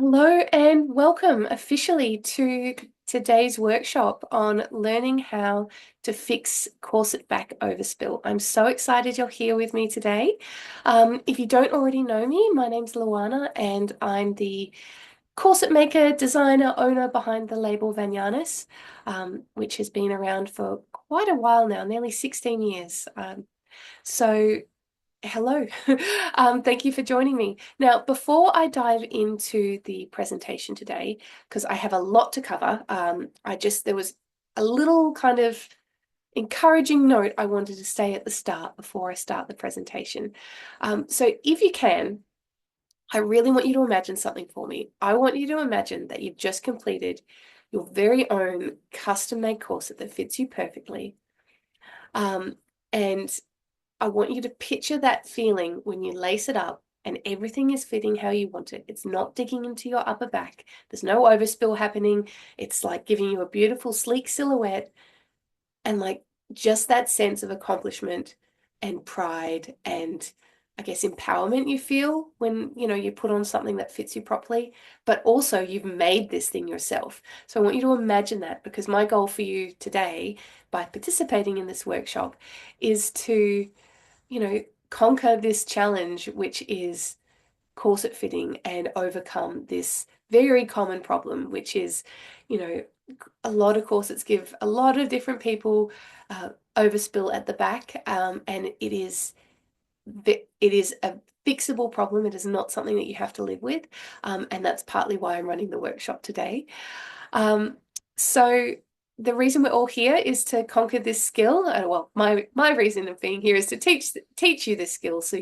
Hello and welcome officially to today's workshop on learning how to fix corset back overspill. I'm so excited you're here with me today. If you don't already know me, my name's Luana and I'm the corset maker, designer, owner behind the label Vanyanis, which has been around for quite a while now, nearly 16 years. So Hello. Thank you for joining me. Now, before I dive into the presentation today, because I have a lot to cover, there was a little kind of encouraging note I wanted to say at the start before I start the presentation. So if you can, I really want you to imagine something for me. I want you to imagine that you've just completed your very own custom-made corset that fits you perfectly. And I want you to picture that feeling when you lace it up and everything is fitting how you want it. It's not digging into your upper back. There's no overspill happening. It's like giving you a beautiful, sleek silhouette and like just that sense of accomplishment and pride and I guess empowerment you feel when you put on something that fits you properly, but also you've made this thing yourself. So I want you to imagine that because my goal for you today by participating in this workshop is to conquer this challenge, which is corset fitting, and overcome this very common problem, which is, you know, a lot of corsets give a lot of different people overspill at the back, and it is a fixable problem. It is not something that you have to live with, and that's partly why I'm running the workshop today. So the reason we're all here is to conquer this skill. Well, my reason of being here is to teach you this skill so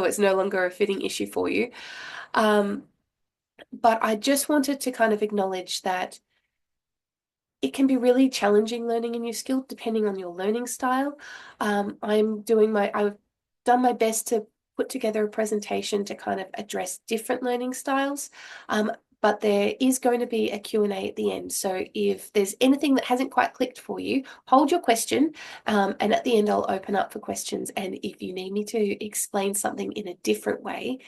it's no longer a fitting issue for you. Um, but I just wanted to kind of acknowledge that it can be really challenging learning a new skill depending on your learning style. I've done my best to put together a presentation to kind of address different learning styles. But there is going to be a Q&A at the end. So if there's anything that hasn't quite clicked for you, hold your question. And at the end, I'll open up for questions. And if you need me to explain something in a different way,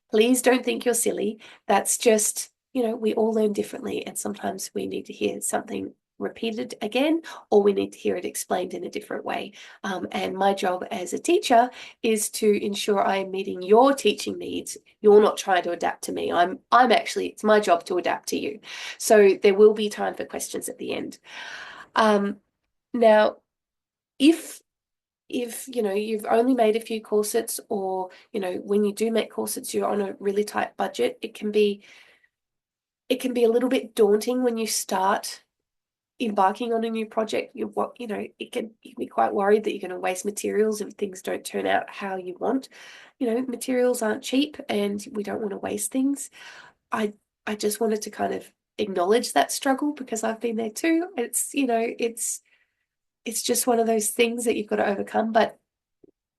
please don't think you're silly. That's just, we all learn differently. And sometimes we need to hear something repeated again, or we need to hear it explained in a different way. And my job as a teacher is to ensure I am meeting your teaching needs. You're not trying to adapt to me. It's my job to adapt to you. So there will be time for questions at the end. Now, if you've only made a few corsets, or when you do make corsets you're on a really tight budget, it can be a little bit daunting when you start embarking on a new project. You can be quite worried that you're going to waste materials if things don't turn out how you want. Materials aren't cheap and we don't want to waste things. I just wanted to kind of acknowledge that struggle because I've been there too. It's just one of those things that you've got to overcome, but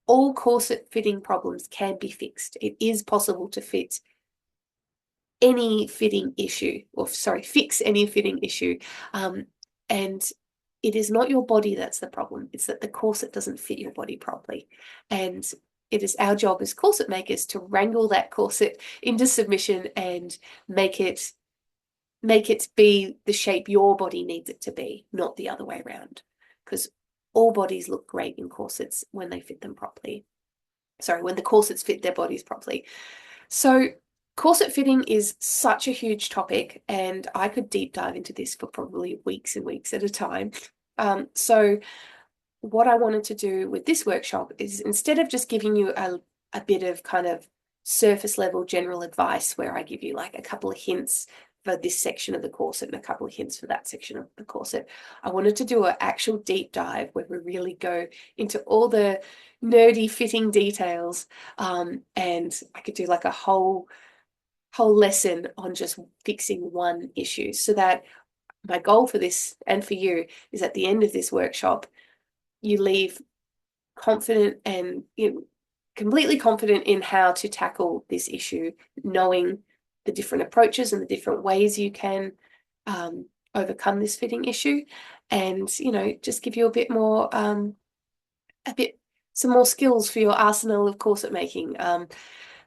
all corset fitting problems can be fixed. It is possible to fix any fitting issue. And it is not your body that's the problem. It's that the corset doesn't fit your body properly. And it is our job as corset makers to wrangle that corset into submission and make it be the shape your body needs it to be, not the other way around. Because all bodies look great in corsets when they fit them properly. Sorry, when the corsets fit their bodies properly. So corset fitting is such a huge topic, and I could deep dive into this for probably weeks and weeks at a time. So what I wanted to do with this workshop is, instead of just giving you a bit of kind of surface level general advice where I give you like a couple of hints for this section of the corset and a couple of hints for that section of the corset, I wanted to do an actual deep dive where we really go into all the nerdy fitting details, and I could do like a whole lesson on just fixing one issue, so that my goal for this and for you is at the end of this workshop, you leave confident and completely confident in how to tackle this issue, knowing the different approaches and the different ways you can overcome this fitting issue, and just give you a bit more some more skills for your arsenal of corset making.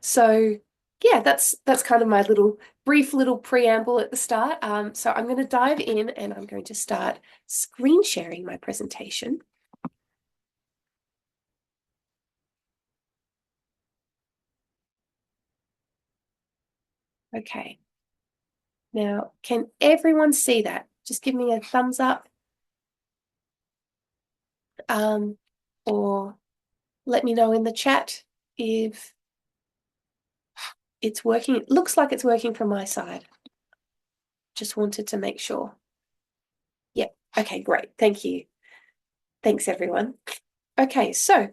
So yeah, that's kind of my brief little preamble at the start. So I'm going to dive in and I'm going to start screen sharing my presentation. Okay. Now, can everyone see that? Just give me a thumbs up, or let me know in the chat if it's working. It looks like it's working from my side. Just wanted to make sure. Yep. Okay, great. Thank you. Thanks, everyone. Okay, so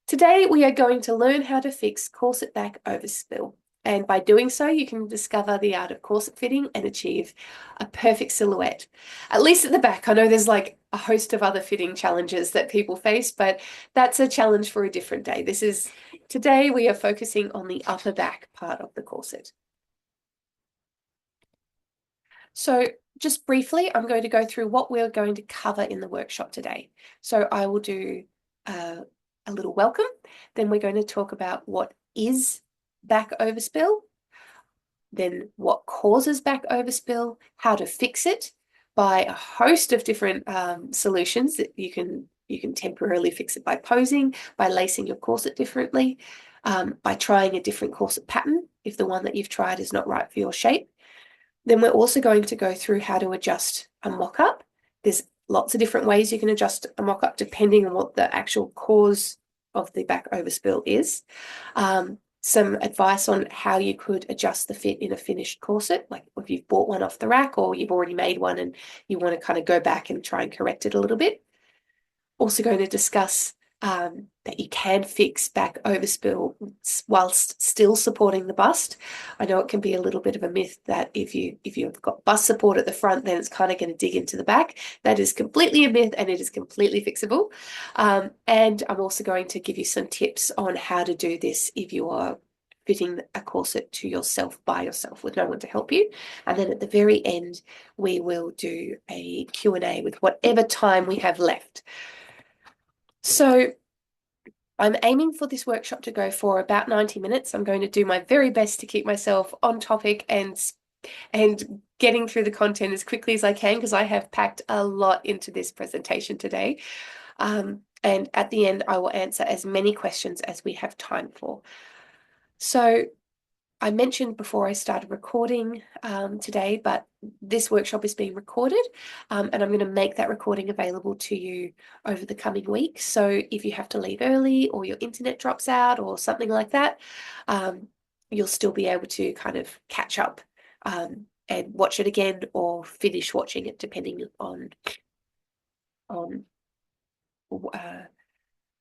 today we are going to learn how to fix corset back overspill. And by doing so, you can discover the art of corset fitting and achieve a perfect silhouette. At least at the back. I know there's like a host of other fitting challenges that people face, but that's a challenge for a different day. Today we are focusing on the upper back part of the corset. So just briefly, I'm going to go through what we're going to cover in the workshop today. So I will do a little welcome. Then we're going to talk about what is back overspill, then what causes back overspill, how to fix it by a host of different solutions that you can temporarily fix it by posing, by lacing your corset differently, by trying a different corset pattern if the one that you've tried is not right for your shape. Then we're also going to go through how to adjust a mock-up. There's lots of different ways you can adjust a mock-up depending on what the actual cause of the back overspill is. Some advice on how you could adjust the fit in a finished corset, like if you've bought one off the rack or you've already made one and you want to kind of go back and try and correct it a little bit. Also going to discuss that you can fix back overspill whilst still supporting the bust. I know it can be a little bit of a myth that if you've got bust support at the front, then it's kind of going to dig into the back. That is completely a myth and it is completely fixable. And I'm also going to give you some tips on how to do this if you are fitting a corset to yourself by yourself with no one to help you. And then at the very end, we will do a Q&A with whatever time we have left. So I'm aiming for this workshop to go for about 90 minutes. I'm going to do my very best to keep myself on topic and getting through the content as quickly as I can because I have packed a lot into this presentation today. And at the end, I will answer as many questions as we have time for. So I mentioned before I started recording today, but this workshop is being recorded and I'm going to make that recording available to you over the coming weeks. So if you have to leave early or your internet drops out or something like that, you'll still be able to kind of catch up and watch it again or finish watching it depending on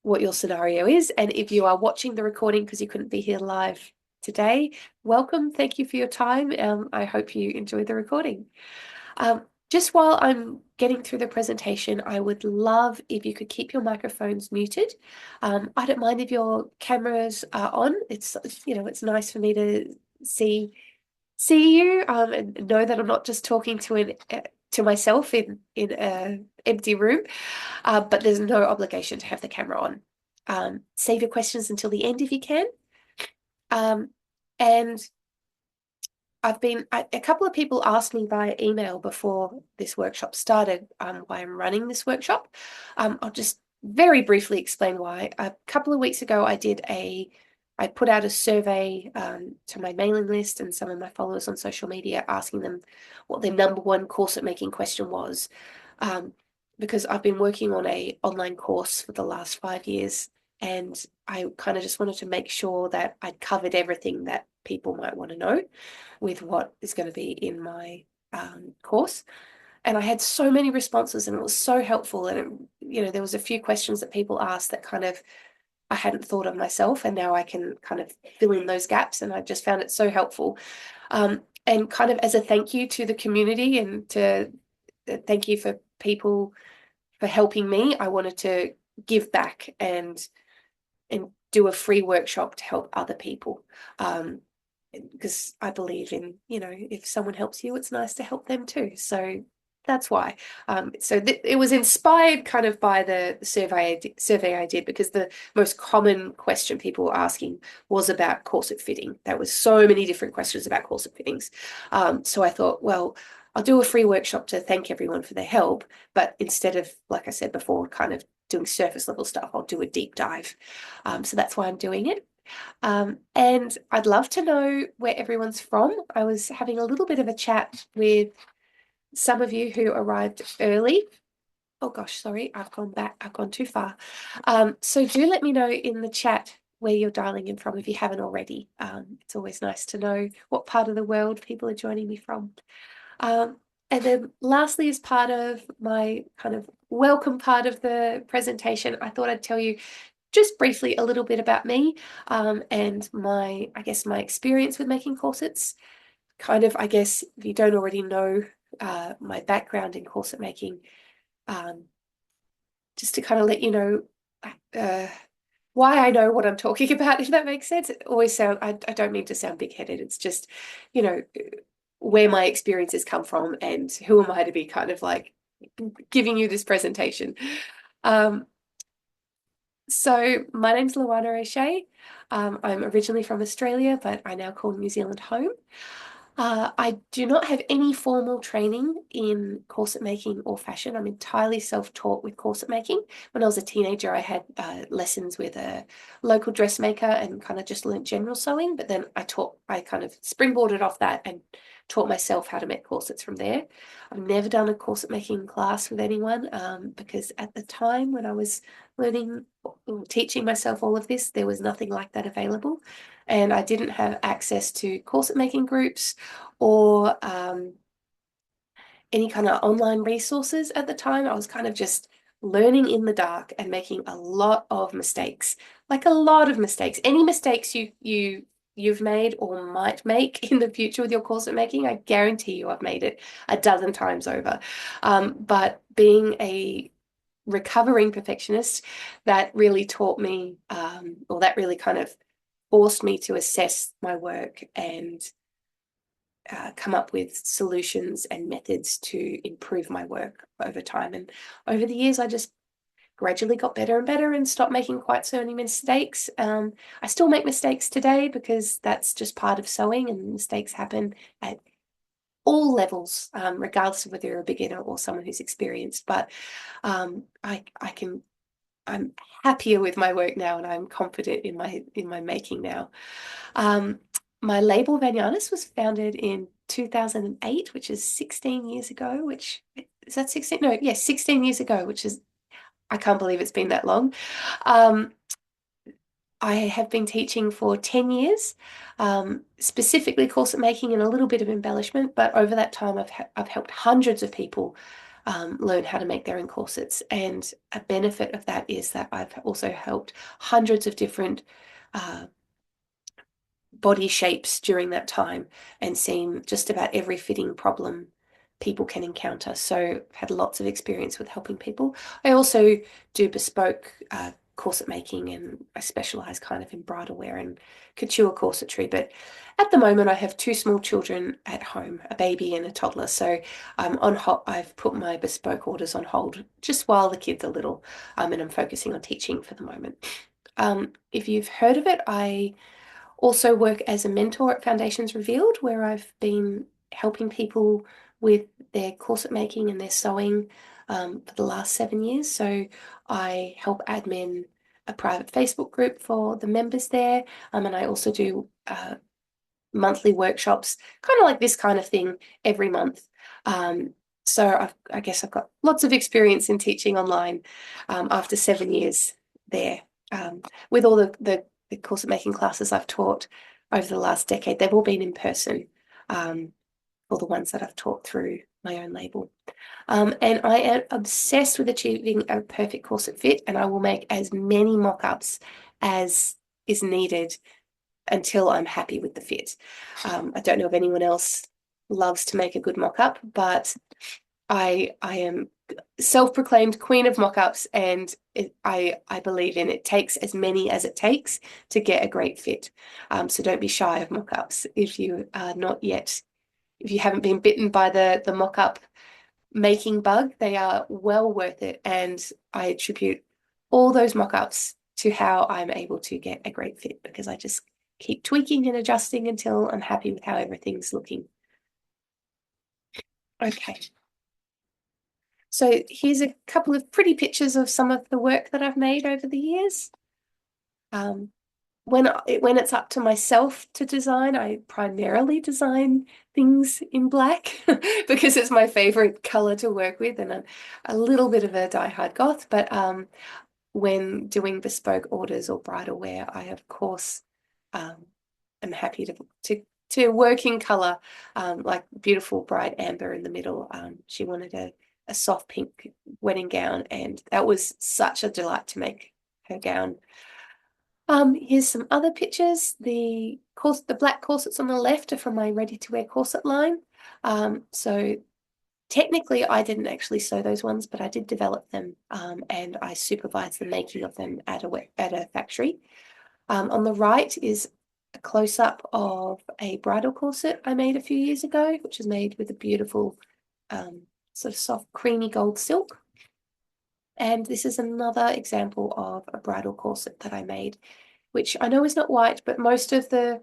what your scenario is. And if you are watching the recording because you couldn't be here live today, welcome. Thank you for your time. I hope you enjoyed the recording. Just while I'm getting through the presentation, I would love if you could keep your microphones muted. I don't mind if your cameras are on. It's nice for me to see you and know that I'm not just talking to myself in an empty room. But there's no obligation to have the camera on. Save your questions until the end if you can. And a couple of people asked me via email before this workshop started why I'm running this workshop. I'll just very briefly explain why. A couple of weeks ago, I put out a survey to my mailing list and some of my followers on social media asking them what their number one corset making question was. Because I've been working on an online course for the last 5 years and I kind of just wanted to make sure that I'd covered everything that people might want to know with what is going to be in my course. And I had so many responses and it was so helpful. And, there was a few questions that people asked that kind of I hadn't thought of myself. And now I can kind of fill in those gaps. And I just found it so helpful. And kind of as a thank you to the community and to thank you for people for helping me, I wanted to give back and do a free workshop to help other people. Because I believe in, if someone helps you, it's nice to help them too. So That's why. So it was inspired kind of by the survey I did because the most common question people were asking was about corset fitting. There was so many different questions about corset fittings. So I thought, well, I'll do a free workshop to thank everyone for their help, but instead of, like I said before, kind of doing surface level stuff, I'll do a deep dive. So that's why I'm doing it. And I'd love to know where everyone's from. I was having a little bit of a chat with some of you who arrived early. Oh gosh, sorry, I've gone back, I've gone too far. So do let me know in the chat where you're dialing in from if you haven't already. It's always nice to know what part of the world people are joining me from. And then lastly, as part of my kind of welcome part of the presentation, I thought I'd tell you just briefly a little bit about me and I guess my experience with making corsets. Kind of, I guess, if you don't already know my background in corset making, just to kind of let you know why I know what I'm talking about, if that makes sense. It always I don't mean to sound big-headed. It's just, you know, where my experiences come from and who am I to be kind of like giving you this presentation. So my name's Luana O'Shea. I'm originally from Australia, but I now call New Zealand home. I do not have any formal training in corset making or fashion. I'm entirely self-taught with corset making. When I was a teenager, I had lessons with a local dressmaker and kind of just learned general sewing, but then I kind of springboarded off that and taught myself how to make corsets from there. I've never done a corset making class with anyone because at the time when I was learning or teaching myself all of this, there was nothing like that available. And I didn't have access to corset making groups or any kind of online resources at the time. I was kind of just learning in the dark and making a lot of mistakes, like a lot of mistakes. Any mistakes you've made or might make in the future with your corset making, I guarantee you I've made it a dozen times over. But being a recovering perfectionist, that really taught me, or that really kind of forced me to assess my work and come up with solutions and methods to improve my work over time. And over the years, I just gradually got better and better and stopped making quite so many mistakes. I still make mistakes today because that's just part of sewing, and mistakes happen at all levels, regardless of whether you're a beginner or someone who's experienced. But I'm happier with my work now, and I'm confident in my making now. My label Vanyanis was founded in 2008, which is 16 years ago, which is that 16? No, yes, 16 years ago, which is, I can't believe it's been that long. I have been teaching for 10 years, specifically corset making and a little bit of embellishment, but over that time I've helped hundreds of people learn how to make their own corsets. And a benefit of that is that I've also helped hundreds of different body shapes during that time and seen just about every fitting problem people can encounter. So I've had lots of experience with helping people. I also do bespoke corset making, and I specialize kind of in bridal wear and couture corsetry. But at the moment, I have two small children at home, a baby and a toddler. So I've put my bespoke orders on hold just while the kids are little, and I'm focusing on teaching for the moment. If you've heard of it, I also work as a mentor at Foundations Revealed, where I've been helping people with their corset making and their sewing for the last 7 years. So I help admin a private Facebook group for the members there, and I also do monthly workshops, kind of like this kind of thing every month. So I guess I've got lots of experience in teaching online after 7 years there. With all the corset making classes I've taught over the last decade, they've all been in person, all the ones that I've taught through my own label. And I am obsessed with achieving a perfect corset fit, and I will make as many mock-ups as is needed until I'm happy with the fit. I don't know if anyone else loves to make a good mock-up, but I am self-proclaimed queen of mock-ups, and I believe in it takes as many as it takes to get a great fit. So don't be shy of mock-ups if you are not yet, if you haven't been bitten by the mock-up making bug. They are well worth it, and I attribute all those mock-ups to how I'm able to get a great fit, because I just keep tweaking and adjusting until I'm happy with how everything's looking. Okay. So here's a couple of pretty pictures of some of the work that I've made over the years. When it's up to myself to design, I primarily design things in black because it's my favorite color to work with, and a little bit of a die-hard goth. But when doing bespoke orders or bridal wear, I of course am happy to work in color, like beautiful bright amber in the middle. She wanted a soft pink wedding gown, and that was such a delight to make her gown. Here's some other pictures. The black corsets on the left are from my ready-to-wear corset line. So technically, I didn't actually sew those ones, but I did develop them, and I supervised the making of them at a factory. On the right is a close-up of a bridal corset I made a few years ago, which is made with a beautiful sort of soft creamy gold silk. And this is another example of a bridal corset that I made, which I know is not white, but most of the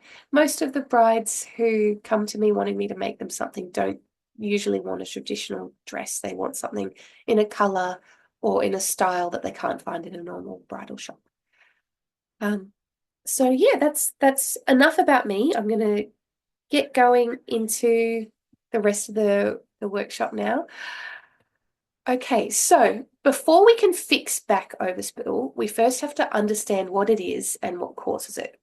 brides who come to me wanting me to make them something don't usually want a traditional dress. They want something in a color or in a style that they can't find in a normal bridal shop. So yeah, that's enough about me. I'm gonna get going into the rest of the workshop now. Okay, so before we can fix back overspill, we first have to understand what it is and what causes it.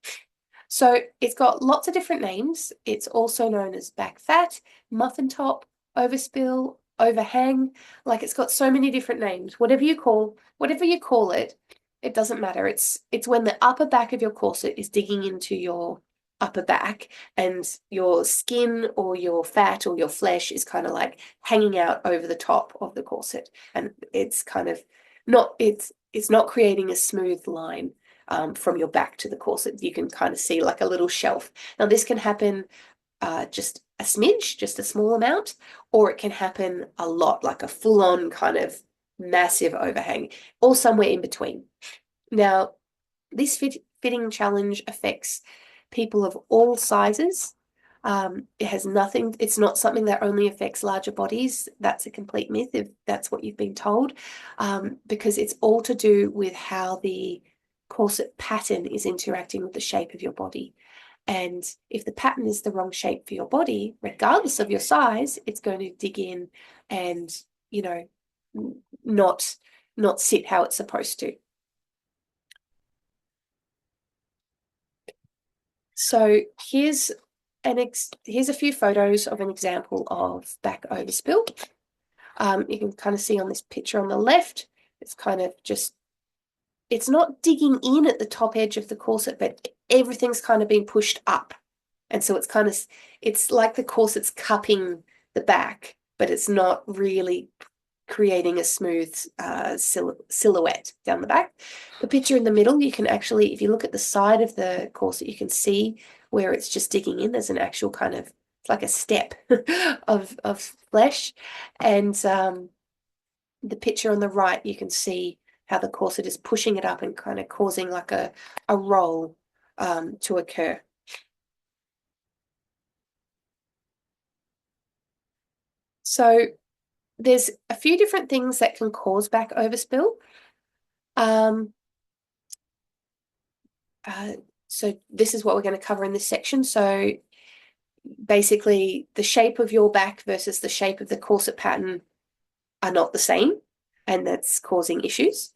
So it's got lots of different names. It's also known as back fat, muffin top, overspill, overhang. Like, it's got so many different names. Whatever you call it, it doesn't matter. It's when the upper back of your corset is digging into your upper back, and your skin or your fat or your flesh is kind of like hanging out over the top of the corset, and it's kind of it's not creating a smooth line from your back to the corset. You can kind of see like a little shelf. Now this can happen just a smidge, just a small amount, or it can happen a lot, like a full-on kind of massive overhang, or somewhere in between. Now, this fitting challenge affects people of all sizes. It's not something that only affects larger bodies. That's a complete myth if that's what you've been told, because it's all to do with how the corset pattern is interacting with the shape of your body. And if the pattern is the wrong shape for your body, regardless of your size, it's going to dig in and, you know, not sit how it's supposed to. So here's a few photos of an example of back overspill. You can kind of see on this picture on the left, it's kind of just, it's not digging in at the top edge of the corset, but everything's kind of being pushed up. And so it's like the corset's cupping the back, but it's not really creating a smooth silhouette down the back. The picture in the middle, you can actually, if you look at the side of the corset, you can see where it's just digging in. There's an actual kind of, it's like a step of flesh. And the picture on the right, you can see how the corset is pushing it up and kind of causing like a roll to occur. So there's a few different things that can cause back overspill. So this is what we're going to cover in this section. So basically, the shape of your back versus the shape of the corset pattern are not the same, and that's causing issues.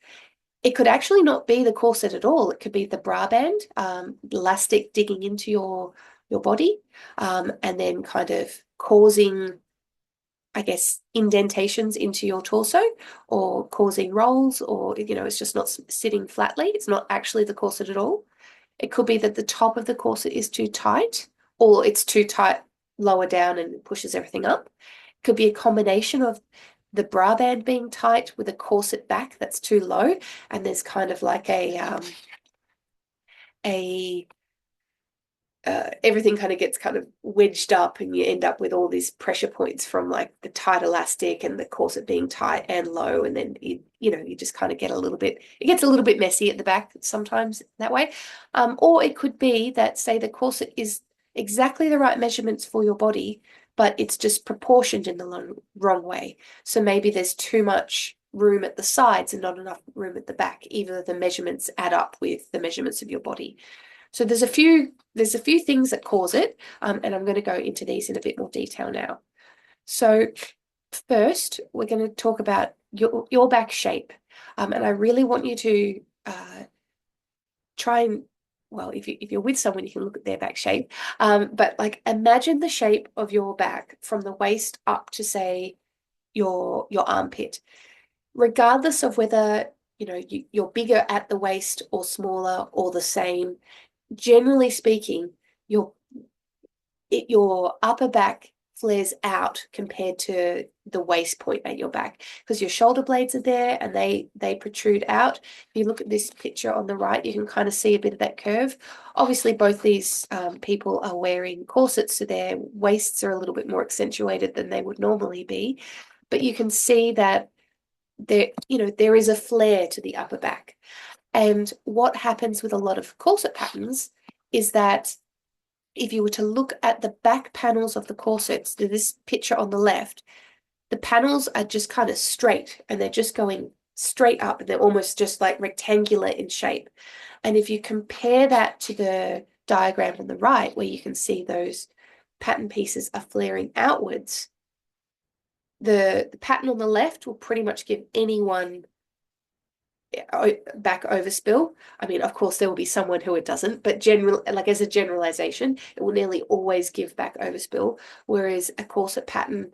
It could actually not be the corset at all. It could be the bra band, elastic digging into your body, and then kind of causing, I guess, indentations into your torso, or causing rolls, or, you know, it's just not sitting flatly. It's not actually the corset at all. It could be that the top of the corset is too tight, or it's too tight lower down and it pushes everything up. It could be a combination of the bra band being tight with a corset back that's too low, and there's kind of like a everything kind of gets kind of wedged up, and you end up with all these pressure points from like the tight elastic and the corset being tight and low, and then you just kind of get a little bit, it gets a little bit messy at the back sometimes that way. Or it could be that, say, the corset is exactly the right measurements for your body, but it's just proportioned in the wrong way. So maybe there's too much room at the sides and not enough room at the back, even though the measurements add up with the measurements of your body. So there's a few things that cause it, and I'm going to go into these in a bit more detail now. So first, we're going to talk about your back shape, and I really want you to try and, well, if you're with someone, you can look at their back shape, but like imagine the shape of your back from the waist up to, say, your armpit, regardless of whether you're bigger at the waist or smaller or the same. Generally speaking, your upper back flares out compared to the waist point at your back, because your shoulder blades are there and they protrude out. If you look at this picture on the right, you can kind of see a bit of that curve. Obviously, both these people are wearing corsets, so their waists are a little bit more accentuated than they would normally be, but you can see that there is a flare to the upper back. And what happens with a lot of corset patterns is that if you were to look at the back panels of the corsets, this picture on the left, the panels are just kind of straight and they're just going straight up, and they're almost just like rectangular in shape. And if you compare that to the diagram on the right, where you can see those pattern pieces are flaring outwards, the pattern on the left will pretty much give anyone back overspill. I mean, of course, there will be someone who it doesn't, but as a generalization, it will nearly always give back overspill. Whereas a corset pattern,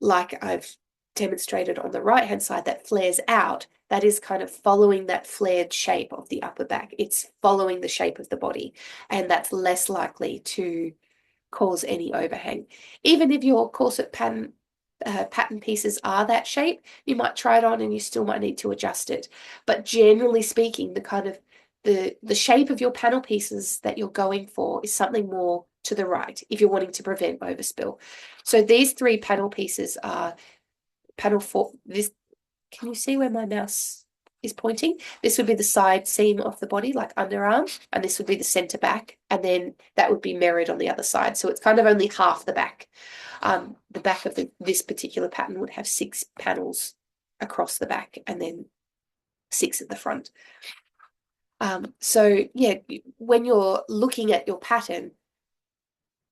like I've demonstrated on the right hand side, that flares out, that is kind of following that flared shape of the upper back. It's following the shape of the body, and that's less likely to cause any overhang. Even if your corset pattern pieces are that shape, you might try it on and you still might need to adjust it. But generally speaking, the kind of the shape of your panel pieces that you're going for is something more to the right if you're wanting to prevent overspill. So these three panel pieces are panel 4. This, can you see where my mouse is pointing? This would be the side seam of the body, like underarm, and this would be the center back, and then that would be mirrored on the other side. So it's kind of only half the back. The back of this particular pattern would have 6 panels across the back and then 6 at the front. So yeah, when you're looking at your pattern,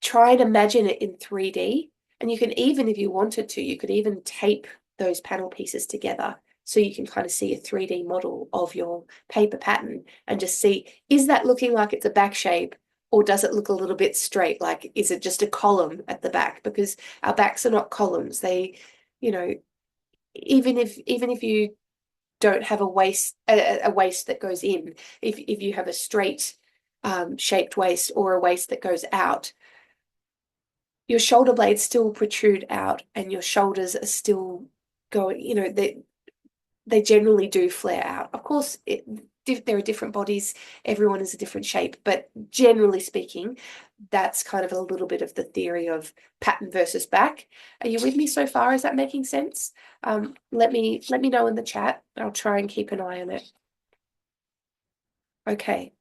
try and imagine it in 3D. And you can even, if you wanted to, you could even tape those panel pieces together so you can kind of see a 3D model of your paper pattern and just see, is that looking like it's a back shape, or does it look a little bit straight? Like, is it just a column at the back? Because our backs are not columns. They, even if you don't have a waist that goes in, if you have a straight shaped waist or a waist that goes out, your shoulder blades still protrude out and your shoulders are still going, they generally do flare out. Of course, there are different bodies, everyone is a different shape, but generally speaking, that's kind of a little bit of the theory of pattern versus back. Are you with me so far? Is that making sense? Let me know in the chat. I'll try and keep an eye on it. Okay.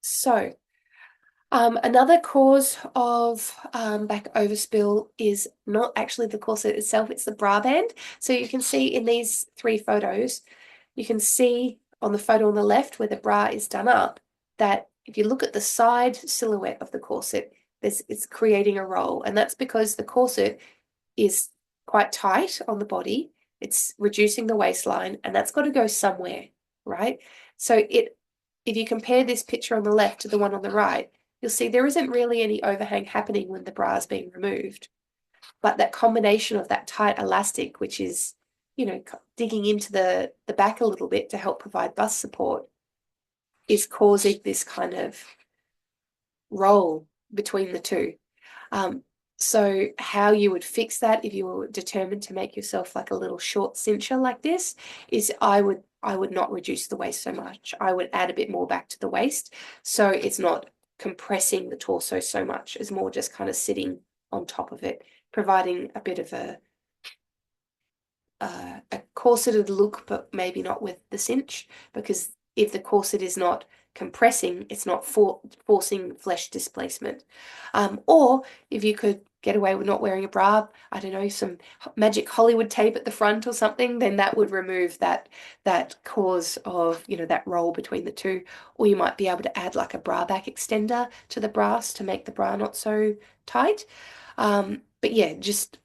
So another cause of back overspill is not actually the corset itself, it's the bra band. So you can see in these 3 photos, you can see on the photo on the left where the bra is done up, that if you look at the side silhouette of the corset, it's creating a roll. And that's because the corset is quite tight on the body. It's reducing the waistline, and that's got to go somewhere, right? So if you compare this picture on the left to the one on the right, you'll see there isn't really any overhang happening when the bra is being removed. But that combination of that tight elastic, which is, digging into the back a little bit to help provide bust support, is causing this kind of roll between the two. So how you would fix that if you were determined to make yourself like a little short cincher like this is I I would not reduce the waist so much. I would add a bit more back to the waist, so it's not compressing the torso so much. It's more just kind of sitting on top of it, providing a bit of a corseted look, but maybe not with the cinch, because if the corset is not compressing, it's not forcing flesh displacement. Or if you could get away with not wearing a bra, I don't know, some magic Hollywood tape at the front or something, then that would remove that cause of, you know, that roll between the two. Or you might be able to add like a bra back extender to the bras to make the bra not so tight. But yeah,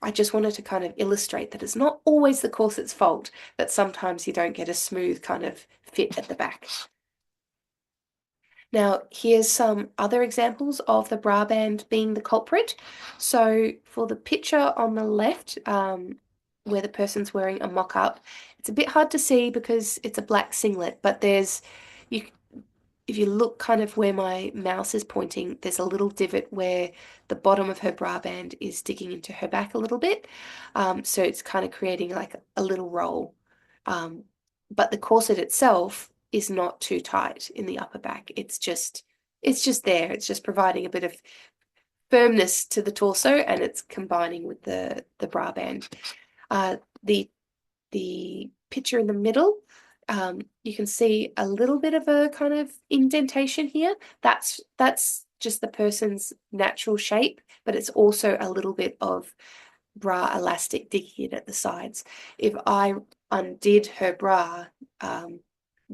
I just wanted to kind of illustrate that it's not always the corset's fault that sometimes you don't get a smooth kind of fit at the back. Now, here's some other examples of the bra band being the culprit. So for the picture on the left, where the person's wearing a mock-up, it's a bit hard to see because it's a black singlet, but you if you look kind of where my mouse is pointing, there's a little divot where the bottom of her bra band is digging into her back a little bit. So it's kind of creating like a little roll. But the corset itself is not too tight in the upper back. It's just there. It's just providing a bit of firmness to the torso, and it's combining with the bra band. The picture in the middle, you can see a little bit of a kind of indentation here. That's just the person's natural shape, but it's also a little bit of bra elastic digging in at the sides. If I undid her bra,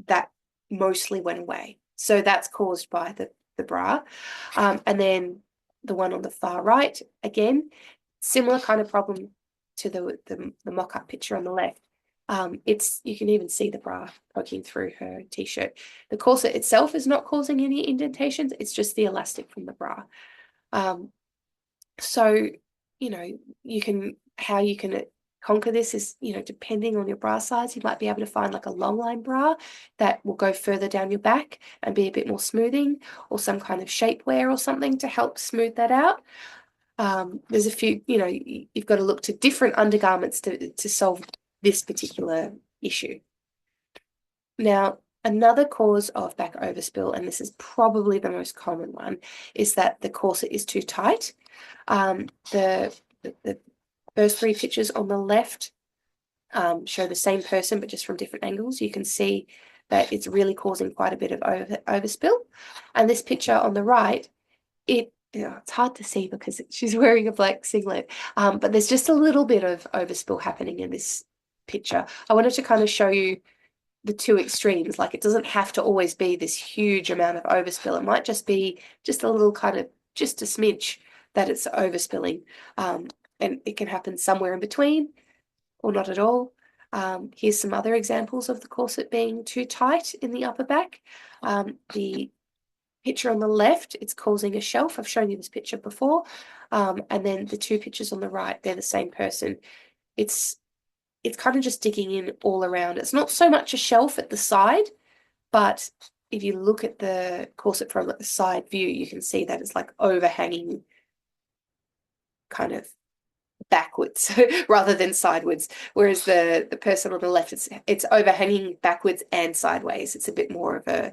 that mostly went away. So that's caused by the bra. And then the one on the far right, again, similar kind of problem to the mock-up picture on the left. You can even see the bra poking through her t-shirt. The corset itself is not causing any indentations. It's just the elastic from the bra. So, you know, how you can conquer this is, you know, depending on your bra size, you might be able to find like a long line bra that will go further down your back and be a bit more smoothing, or some kind of shapewear or something to help smooth that out. There's a few, you know, you've got to look to different undergarments to solve this particular issue. Now, another cause of back overspill, and this is probably the most common one, is that the corset is too tight. The first three pictures on the left show the same person, but just from different angles. You can see that it's really causing quite a bit of overspill. And this picture on the right, it's hard to see because she's wearing a black singlet, but there's just a little bit of overspill happening in this picture. I wanted to kind of show you the two extremes. Like, it doesn't have to always be this huge amount of overspill. It might just be just a little kind of, just a smidge that it's overspilling. And it can happen somewhere in between or not at all. Here's some other examples of the corset being too tight in the upper back. The picture on the left, it's causing a shelf. I've shown you this picture before. And then the two pictures on the right, they're the same person. It's kind of just digging in all around. It's not so much a shelf at the side, but if you look at the corset from the side view, you can see that it's like overhanging kind of backwards rather than sideways. Whereas the person on the left, it's overhanging backwards and sideways. It's a bit more of a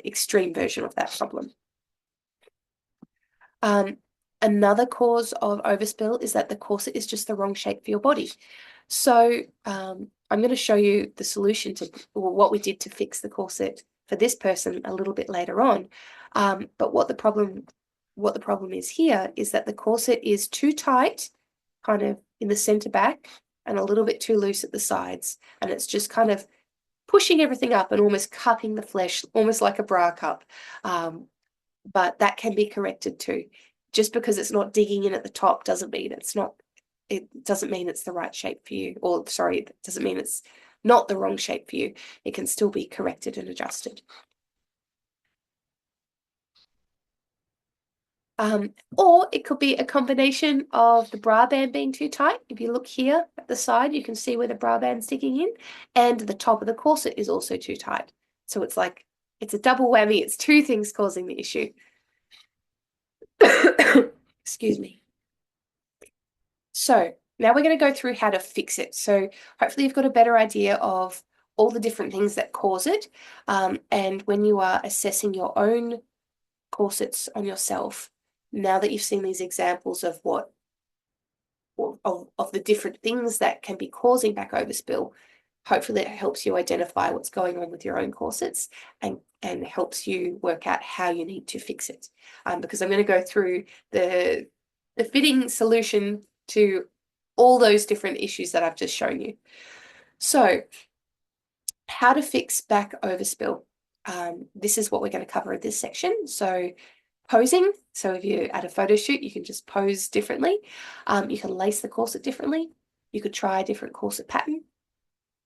extreme version of that problem. Another cause of overspill is that the corset is just the wrong shape for your body. So I'm going to show you the solution to what we did to fix the corset for this person a little bit later on. But what the problem is here is that the corset is too tight, kind of in the center back, and a little bit too loose at the sides. And it's just kind of pushing everything up and almost cupping the flesh, almost like a bra cup. But that can be corrected too. Just because it's not digging in at the top doesn't mean it's the right shape for you. Or sorry, it doesn't mean it's not the wrong shape for you. It can still be corrected and adjusted. Or it could be a combination of the bra band being too tight. If you look here at the side, you can see where the bra band's digging in, and the top of the corset is also too tight. So it's like, it's a double whammy. It's two things causing the issue. Excuse me. So now we're going to go through how to fix it. So hopefully you've got a better idea of all the different things that cause it. And when you are assessing your own corsets on yourself, now that you've seen these examples of what of the different things that can be causing back overspill, hopefully it helps you identify what's going on with your own corsets and helps you work out how you need to fix it. Because I'm going to go through the fitting solution to all those different issues that I've just shown you. So, how to fix back overspill. This is what we're going to cover in this section. So, posing. So if you're at a photo shoot, you can just pose differently. You can lace the corset differently. You could try a different corset pattern.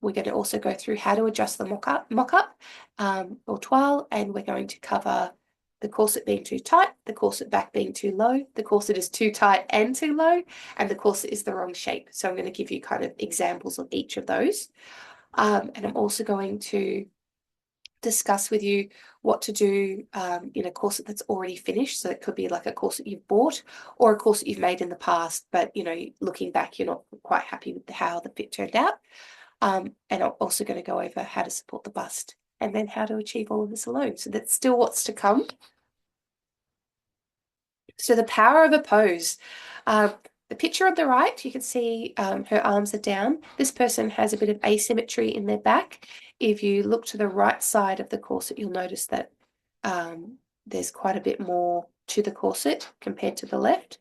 We're going to also go through how to adjust the mock-up or toile, and we're going to cover the corset being too tight, the corset back being too low, the corset is too tight and too low, and the corset is the wrong shape. So I'm going to give you kind of examples of each of those. And I'm also going to discuss with you what to do in a corset that's already finished. So it could be like a corset you've bought or a corset you've made in the past, but looking back, you're not quite happy with how the fit turned out. And I'm also going to go over how to support the bust and then how to achieve all of this alone. So that's still what's to come. So the power of a pose. The picture on the right, you can see her arms are down. This person has a bit of asymmetry in their back. If you look to the right side of the corset, you'll notice that there's quite a bit more to the corset compared to the left.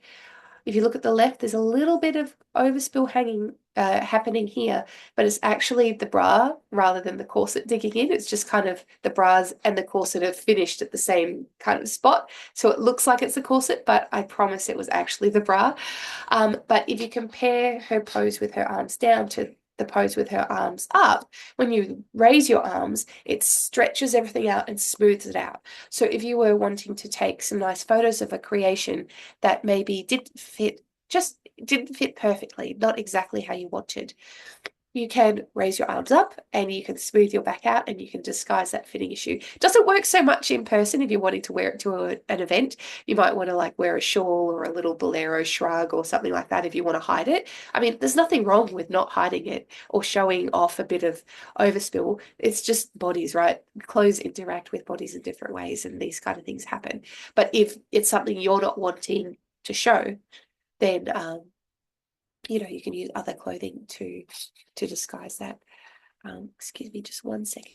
If you look at the left, there's a little bit of overspill happening here, but it's actually the bra rather than the corset digging in. It's just kind of the bras and the corset are finished at the same kind of spot. So it looks like it's a corset, but I promise it was actually the bra. But if you compare her pose with her arms down to the pose with her arms up, when you raise your arms, it stretches everything out and smooths it out. So if you were wanting to take some nice photos of a creation that maybe just didn't fit perfectly, not exactly how you wanted, you can raise your arms up and you can smooth your back out and you can disguise that fitting issue. It doesn't work so much in person. If you're wanting to wear it to an event, you might want to like wear a shawl or a little bolero shrug or something like that if you want to hide it. I mean, there's nothing wrong with not hiding it or showing off a bit of overspill. It's just bodies, right? Clothes interact with bodies in different ways and these kind of things happen. But if it's something you're not wanting to show, then you can use other clothing to disguise that. Excuse me, just 1 second.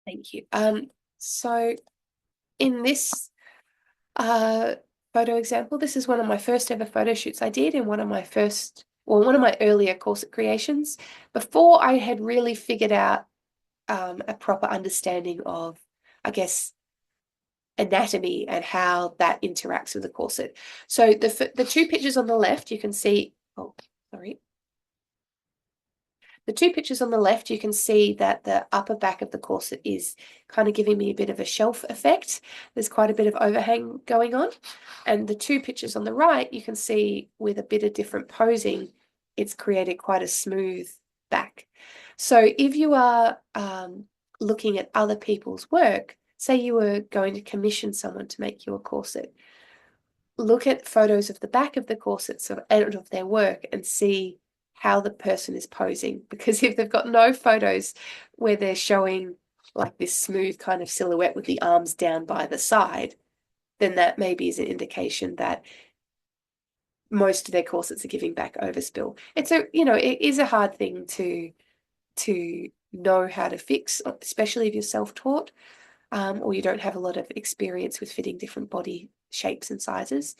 Thank you. So in this photo example, this is one of my first ever photo shoots I did in one of my earlier corset creations, before I had really figured out a proper understanding of, I guess, anatomy and how that interacts with the corset. So the two pictures on the left, you can see, the two pictures on the left, you can see that the upper back of the corset is kind of giving me a bit of a shelf effect. There's quite a bit of overhang going on. And the two pictures on the right, you can see with a bit of different posing, it's created quite a smooth back. So if you are looking at other people's work, say you were going to commission someone to make you a corset, look at photos of the back of the corsets and of their work and see how the person is posing. Because if they've got no photos where they're showing like this smooth kind of silhouette with the arms down by the side, then that maybe is an indication that most of their corsets are giving back overspill. It is a hard thing to know how to fix, especially if you're self-taught or you don't have a lot of experience with fitting different body shapes and sizes.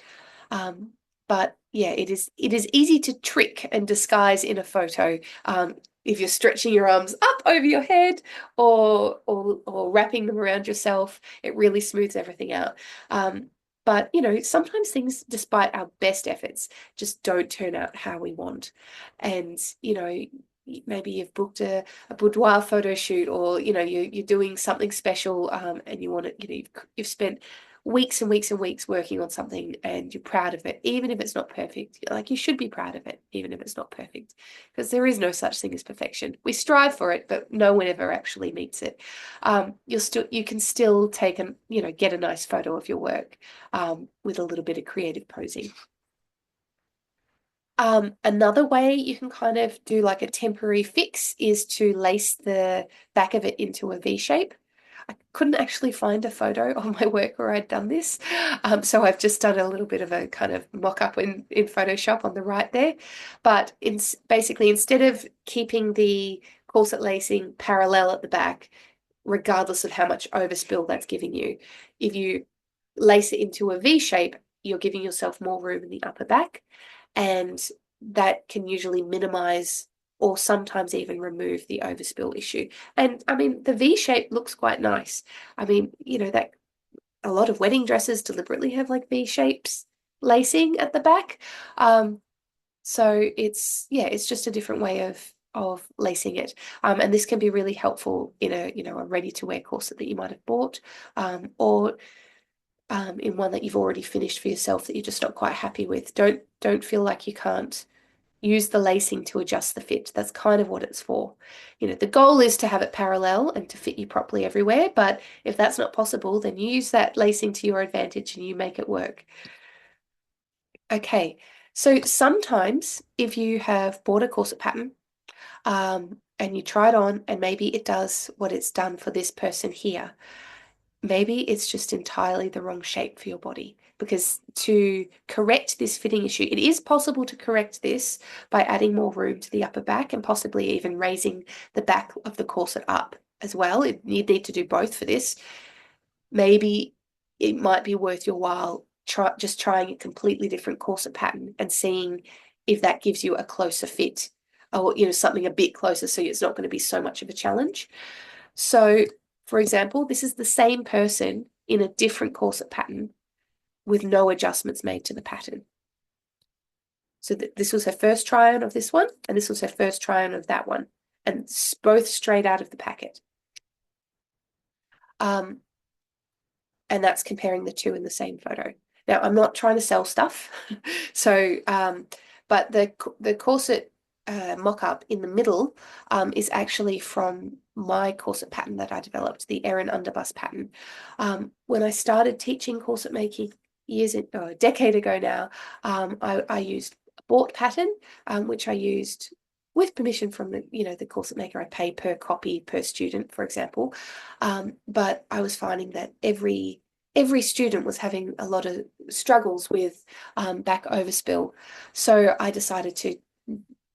But yeah, it is easy to trick and disguise in a photo if you're stretching your arms up over your head or wrapping them around yourself. It really smooths everything out. But sometimes things, despite our best efforts, just don't turn out how we want. And maybe you've booked a boudoir photo shoot, or you're doing something special and you want it, you've spent weeks and weeks and weeks working on something and you're proud of it, even if it's not perfect. Like you should be proud of it, even if it's not perfect, because there is no such thing as perfection. We strive for it, but no one ever actually meets it. You can still take and get a nice photo of your work with a little bit of creative posing. Another way you can kind of do like a temporary fix is to lace the back of it into a V shape. I couldn't actually find a photo of my work where I'd done this. So I've just done a little bit of a kind of mock-up in Photoshop on the right there. But basically, instead of keeping the corset lacing parallel at the back, regardless of how much overspill that's giving you, if you lace it into a V shape, you're giving yourself more room in the upper back. And that can usually minimize or sometimes even remove the overspill issue. And I mean, the V shape looks quite nice. I mean, that a lot of wedding dresses deliberately have like V shapes lacing at the back. So it's just a different way of lacing it. And this can be really helpful in a ready to wear corset that you might have bought, or in one that you've already finished for yourself that you're just not quite happy with. Don't feel like you can't use the lacing to adjust the fit. That's kind of what it's for. The goal is to have it parallel and to fit you properly everywhere, but if that's not possible, then you use that lacing to your advantage and you make it work. Okay, so sometimes if you have bought a corset pattern, and you try it on and maybe it does what it's done for this person here, maybe it's just entirely the wrong shape for your body. Because to correct this fitting issue, it is possible to correct this by adding more room to the upper back and possibly even raising the back of the corset up as well. You need to do both for this. Maybe it might be worth your while just trying a completely different corset pattern and seeing if that gives you a closer fit, or something a bit closer, so it's not going to be so much of a challenge. So, for example, this is the same person in a different corset pattern with no adjustments made to the pattern. So this was her first try on of this one, and this was her first try on of that one, and both straight out of the packet. And that's comparing the two in the same photo. Now, I'm not trying to sell stuff, so but the corset mock-up in the middle is actually from my corset pattern that I developed, the Erin underbust pattern. When I started teaching corset making a decade ago now, I used a bought pattern, which I used with permission from the corset maker. I pay per copy per student, for example. But I was finding that every student was having a lot of struggles with back overspill. So I decided to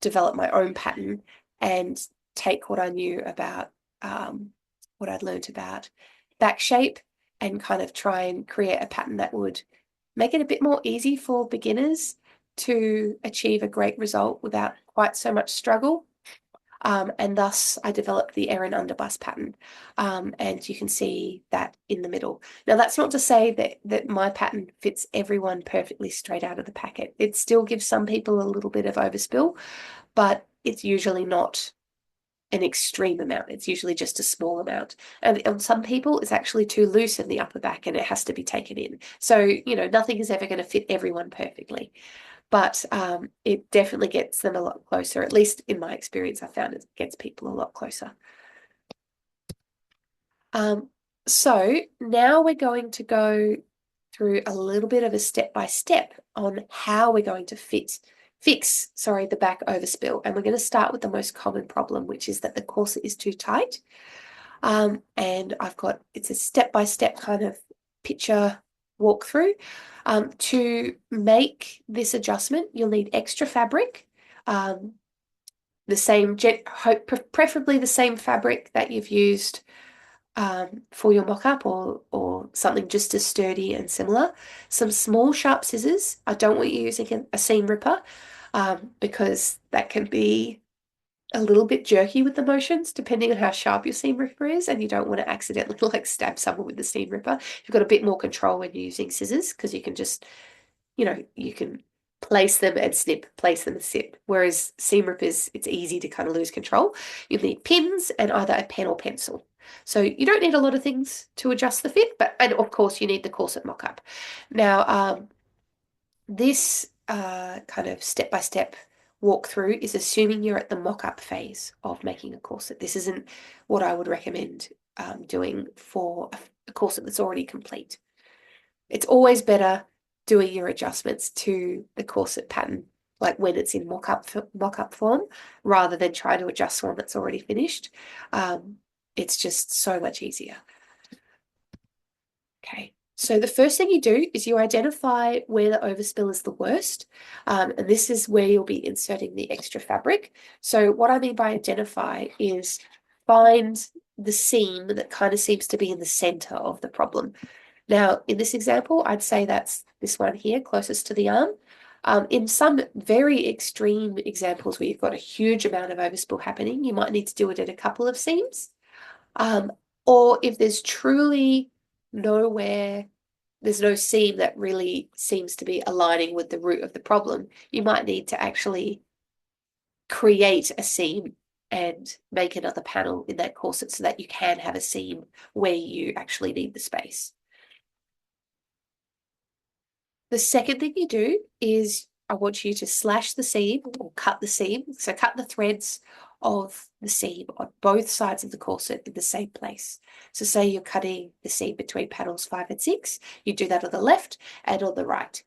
develop my own pattern and take what I knew about what I'd learned about back shape and kind of try and create a pattern that would make it a bit more easy for beginners to achieve a great result without quite so much struggle. And thus I developed the Erin underbust pattern. And you can see that in the middle. Now, that's not to say that my pattern fits everyone perfectly straight out of the packet. It still gives some people a little bit of overspill, but it's usually not an extreme amount. It's usually just a small amount. And on some people, it's actually too loose in the upper back and it has to be taken in. So, nothing is ever going to fit everyone perfectly. But it definitely gets them a lot closer. At least in my experience, I found it gets people a lot closer. So now we're going to go through a little bit of a step-by-step on how we're going to fix the back overspill. And we're going to start with the most common problem, which is that the corset is too tight. And it's a step-by-step kind of picture walkthrough. To make this adjustment, you'll need extra fabric, preferably the same fabric that you've used for your mock-up, or something just as sturdy and similar. Some small sharp scissors. I don't want you using a seam ripper because that can be a little bit jerky with the motions depending on how sharp your seam ripper is, and you don't want to accidentally like stab someone with the seam ripper. You've got a bit more control when you're using scissors because you can just, you can place them and snip, place them and snip. Whereas seam rippers, it's easy to kind of lose control. You'll need pins and either a pen or pencil. So you don't need a lot of things to adjust the fit, but and of course you need the corset mock-up. Now, this kind of step-by-step walkthrough is assuming you're at the mock-up phase of making a corset. This isn't what I would recommend doing for a corset that's already complete. It's always better doing your adjustments to the corset pattern, like when it's in mock-up form, rather than trying to adjust one that's already finished. It's just so much easier. Okay, so the first thing you do is you identify where the overspill is the worst, and this is where you'll be inserting the extra fabric. So what I mean by identify is find the seam that kind of seems to be in the center of the problem. Now, in this example, I'd say that's this one here, closest to the arm. In some very extreme examples where you've got a huge amount of overspill happening, you might need to do it at a couple of seams. Or if there's truly nowhere, there's no seam that really seems to be aligning with the root of the problem, you might need to actually create a seam and make another panel in that corset so that you can have a seam where you actually need the space. The second thing you do is I want you to slash the seam or cut the seam. So cut the threads of the seam on both sides of the corset in the same place. So say you're cutting the seam between panels 5 and 6, you do that on the left and on the right.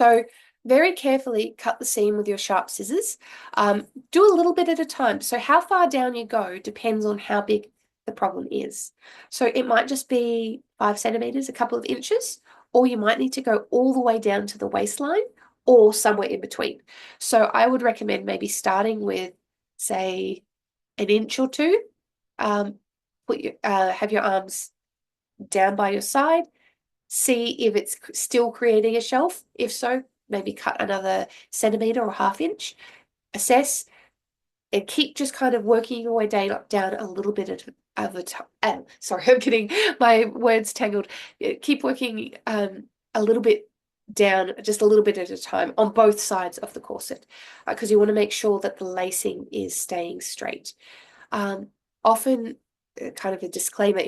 So very carefully cut the seam with your sharp scissors. Do a little bit at a time. So how far down you go depends on how big the problem is. So it might just be 5 centimeters, a couple of inches, or you might need to go all the way down to the waistline or somewhere in between. So I would recommend maybe starting with, say, an inch or two. Have your arms down by your side. See if it's still creating a shelf. If so, maybe cut another centimeter or half inch. Assess and keep just kind of working your way down a little bit of a time. Sorry, I'm getting my words tangled. Keep working a little bit down, just a little bit at a time on both sides of the corset, because you want to make sure that the lacing is staying straight. Often, kind of a disclaimer,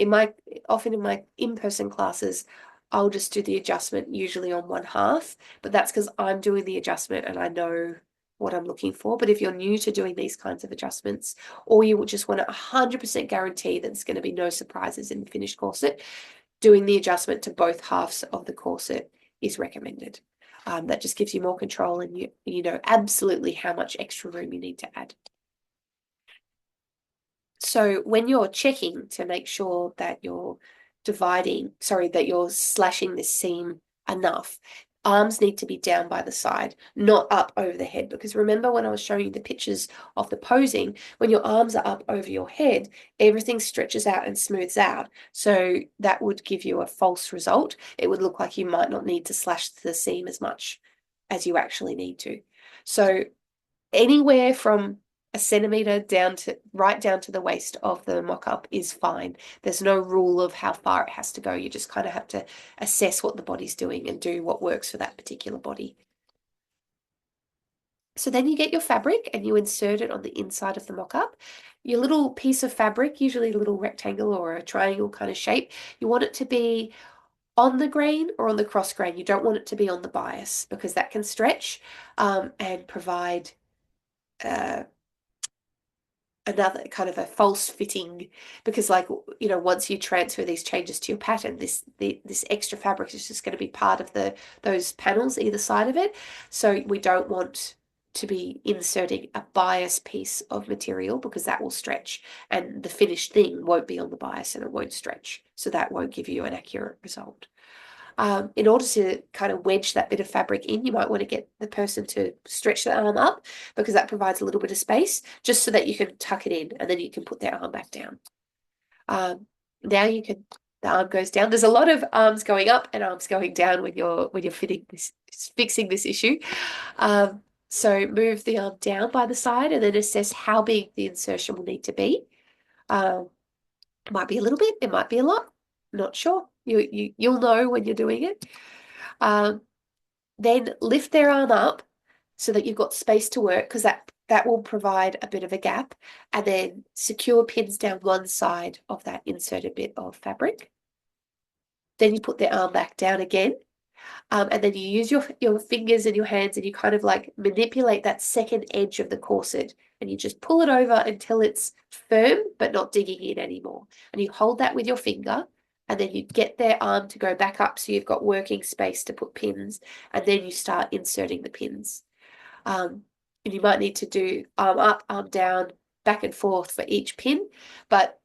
often in my in-person classes, I'll just do the adjustment usually on one half, but that's because I'm doing the adjustment and I know what I'm looking for. But if you're new to doing these kinds of adjustments, or you would just want to 100% guarantee that there's going to be no surprises in the finished corset, doing the adjustment to both halves of the corset is recommended. That just gives you more control and you know absolutely how much extra room you need to add. So when you're checking to make sure that you're that you're slashing this seam enough, arms need to be down by the side, not up over the head. Because remember when I was showing you the pictures of the posing, when your arms are up over your head, everything stretches out and smooths out. So that would give you a false result. It would look like you might not need to slash the seam as much as you actually need to. So anywhere from a centimeter right down to the waist of the mock-up is fine. There's no rule of how far it has to go. You just kind of have to assess what the body's doing and do what works for that particular body. So then you get your fabric and you insert it on the inside of the mock-up. Your little piece of fabric, usually a little rectangle or a triangle kind of shape, you want it to be on the grain or on the cross grain. You don't want it to be on the bias because that can stretch and provide another kind of a false fitting, because like once you transfer these changes to your pattern, this extra fabric is just going to be part of those panels either side of it. So we don't want to be inserting a bias piece of material because that will stretch and the finished thing won't be on the bias and it won't stretch, so that won't give you an accurate result. In order to kind of wedge that bit of fabric in, you might want to get the person to stretch their arm up because that provides a little bit of space just so that you can tuck it in and then you can put their arm back down. Now the arm goes down. There's a lot of arms going up and arms going down when you're fixing this issue. So move the arm down by the side and then assess how big the insertion will need to be. It might be a little bit, it might be a lot, not sure. You'll know when you're doing it. Then lift their arm up so that you've got space to work, because that will provide a bit of a gap, and then secure pins down one side of that inserted bit of fabric. Then you put their arm back down again. And then you use your fingers and your hands and you kind of like manipulate that second edge of the corset, and you just pull it over until it's firm but not digging in anymore. And you hold that with your finger, and then you get their arm to go back up so you've got working space to put pins, and then you start inserting the pins. And you might need to do arm up, arm down, back and forth for each pin, but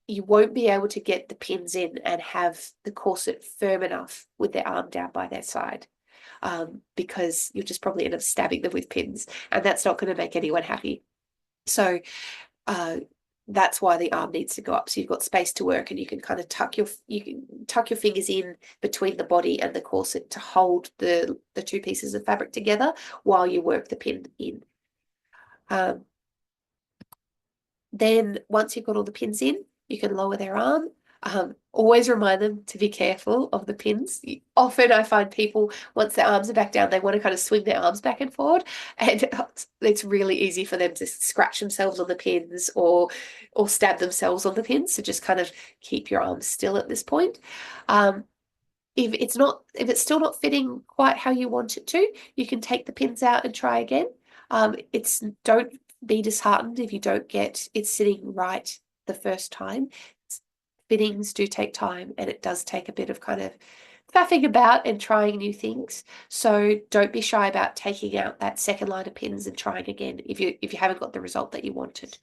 you won't be able to get the pins in and have the corset firm enough with their arm down by their side, because you'll just probably end up stabbing them with pins, and that's not going to make anyone happy. So that's why the arm needs to go up, so you've got space to work, and you can kind of tuck your fingers in between the body and the corset to hold the two pieces of fabric together while you work the pin in. Then once you've got all the pins in, you can lower their arm. Always remind them to be careful of the pins. Often I find people, once their arms are back down, they want to kind of swing their arms back and forward, and it's really easy for them to scratch themselves on the pins or stab themselves on the pins. So just kind of keep your arms still at this point. If it's still not fitting quite how you want it to, you can take the pins out and try again. Don't be disheartened if you don't get it sitting right the first time. Fittings do take time, and it does take a bit of kind of faffing about and trying new things. So don't be shy about taking out that second line of pins and trying again if you haven't got the result that you wanted.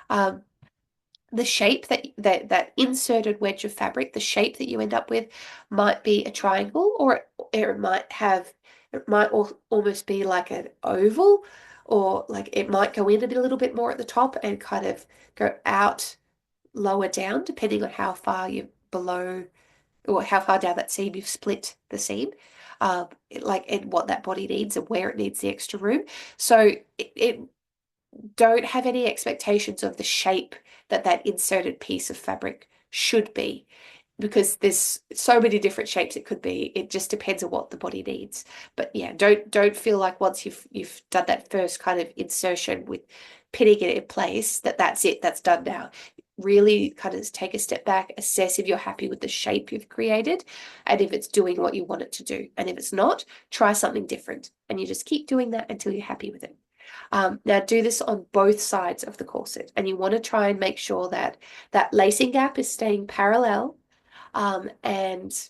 The shape that inserted wedge of fabric, the shape that you end up with might be a triangle, or it might almost be like an oval, or like it might go in a little bit more at the top and kind of go out lower down, depending on how far you below or how far down that seam you've split the seam, and what that body needs and where it needs the extra room. So it don't have any expectations of the shape that inserted piece of fabric should be, because there's so many different shapes it could be. It just depends on what the body needs. But yeah, don't feel like once you've done that first kind of insertion with pinning it in place that's it, that's done now. Really kind of take a step back, assess if you're happy with the shape you've created and if it's doing what you want it to do. And if it's not, try something different. And you just keep doing that until you're happy with it. Now do this on both sides of the corset, and you want to try and make sure that that lacing gap is staying parallel, and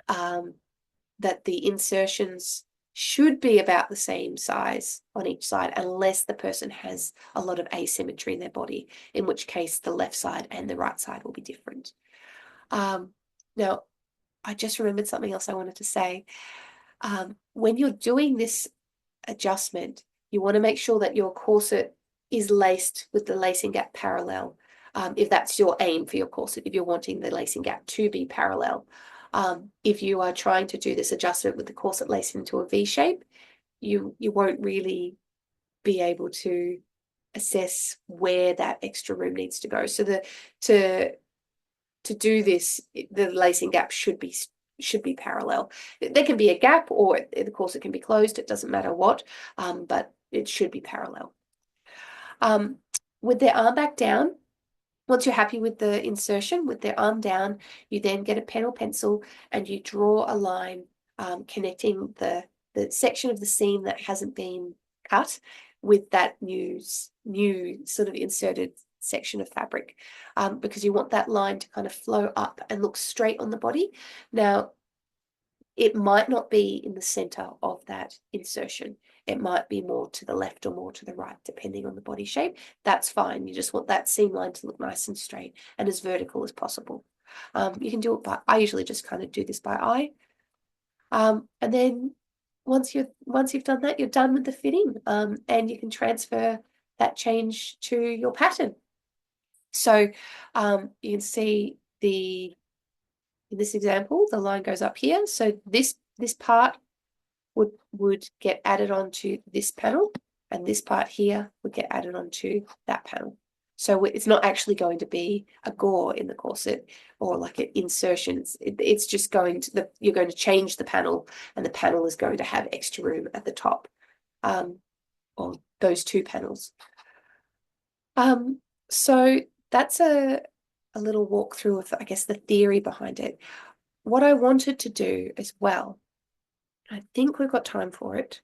that the insertions should be about the same size on each side, unless the person has a lot of asymmetry in their body, in which case the left side and the right side will be different. Now, I just remembered something else I wanted to say. When you're doing this adjustment, you want to make sure that your corset is laced with the lacing gap parallel, if that's your aim for your corset, if you're wanting the lacing gap to be parallel. If you are trying to do this adjustment with the corset laced into a V shape, you won't really be able to assess where that extra room needs to go. So to do this, the lacing gap should be parallel. There can be a gap, or the corset can be closed. It doesn't matter what, but it should be parallel. With their arm back down, once you're happy with the insertion, with their arm down, you then get a pen or pencil and you draw a line connecting the section of the seam that hasn't been cut with that new sort of inserted section of fabric, because you want that line to kind of flow up and look straight on the body. Now, it might not be in the center of that insertion. It might be more to the left or more to the right, depending on the body shape. That's fine. You just want that seam line to look nice and straight and as vertical as possible. You can do it by, I usually just kind of do this by eye. And then once you've done that, you're done with the fitting, and you can transfer that change to your pattern. So you can see in this example, the line goes up here. So this part would get added onto this panel, and this part here would get added onto that panel. So it's not actually going to be a gore in the corset or like an insertion. It's just going to you're going to change the panel, and the panel is going to have extra room at the top, or those two panels. So that's a little walkthrough of, I guess, the theory behind it. What I wanted to do as well, I think we've got time for it.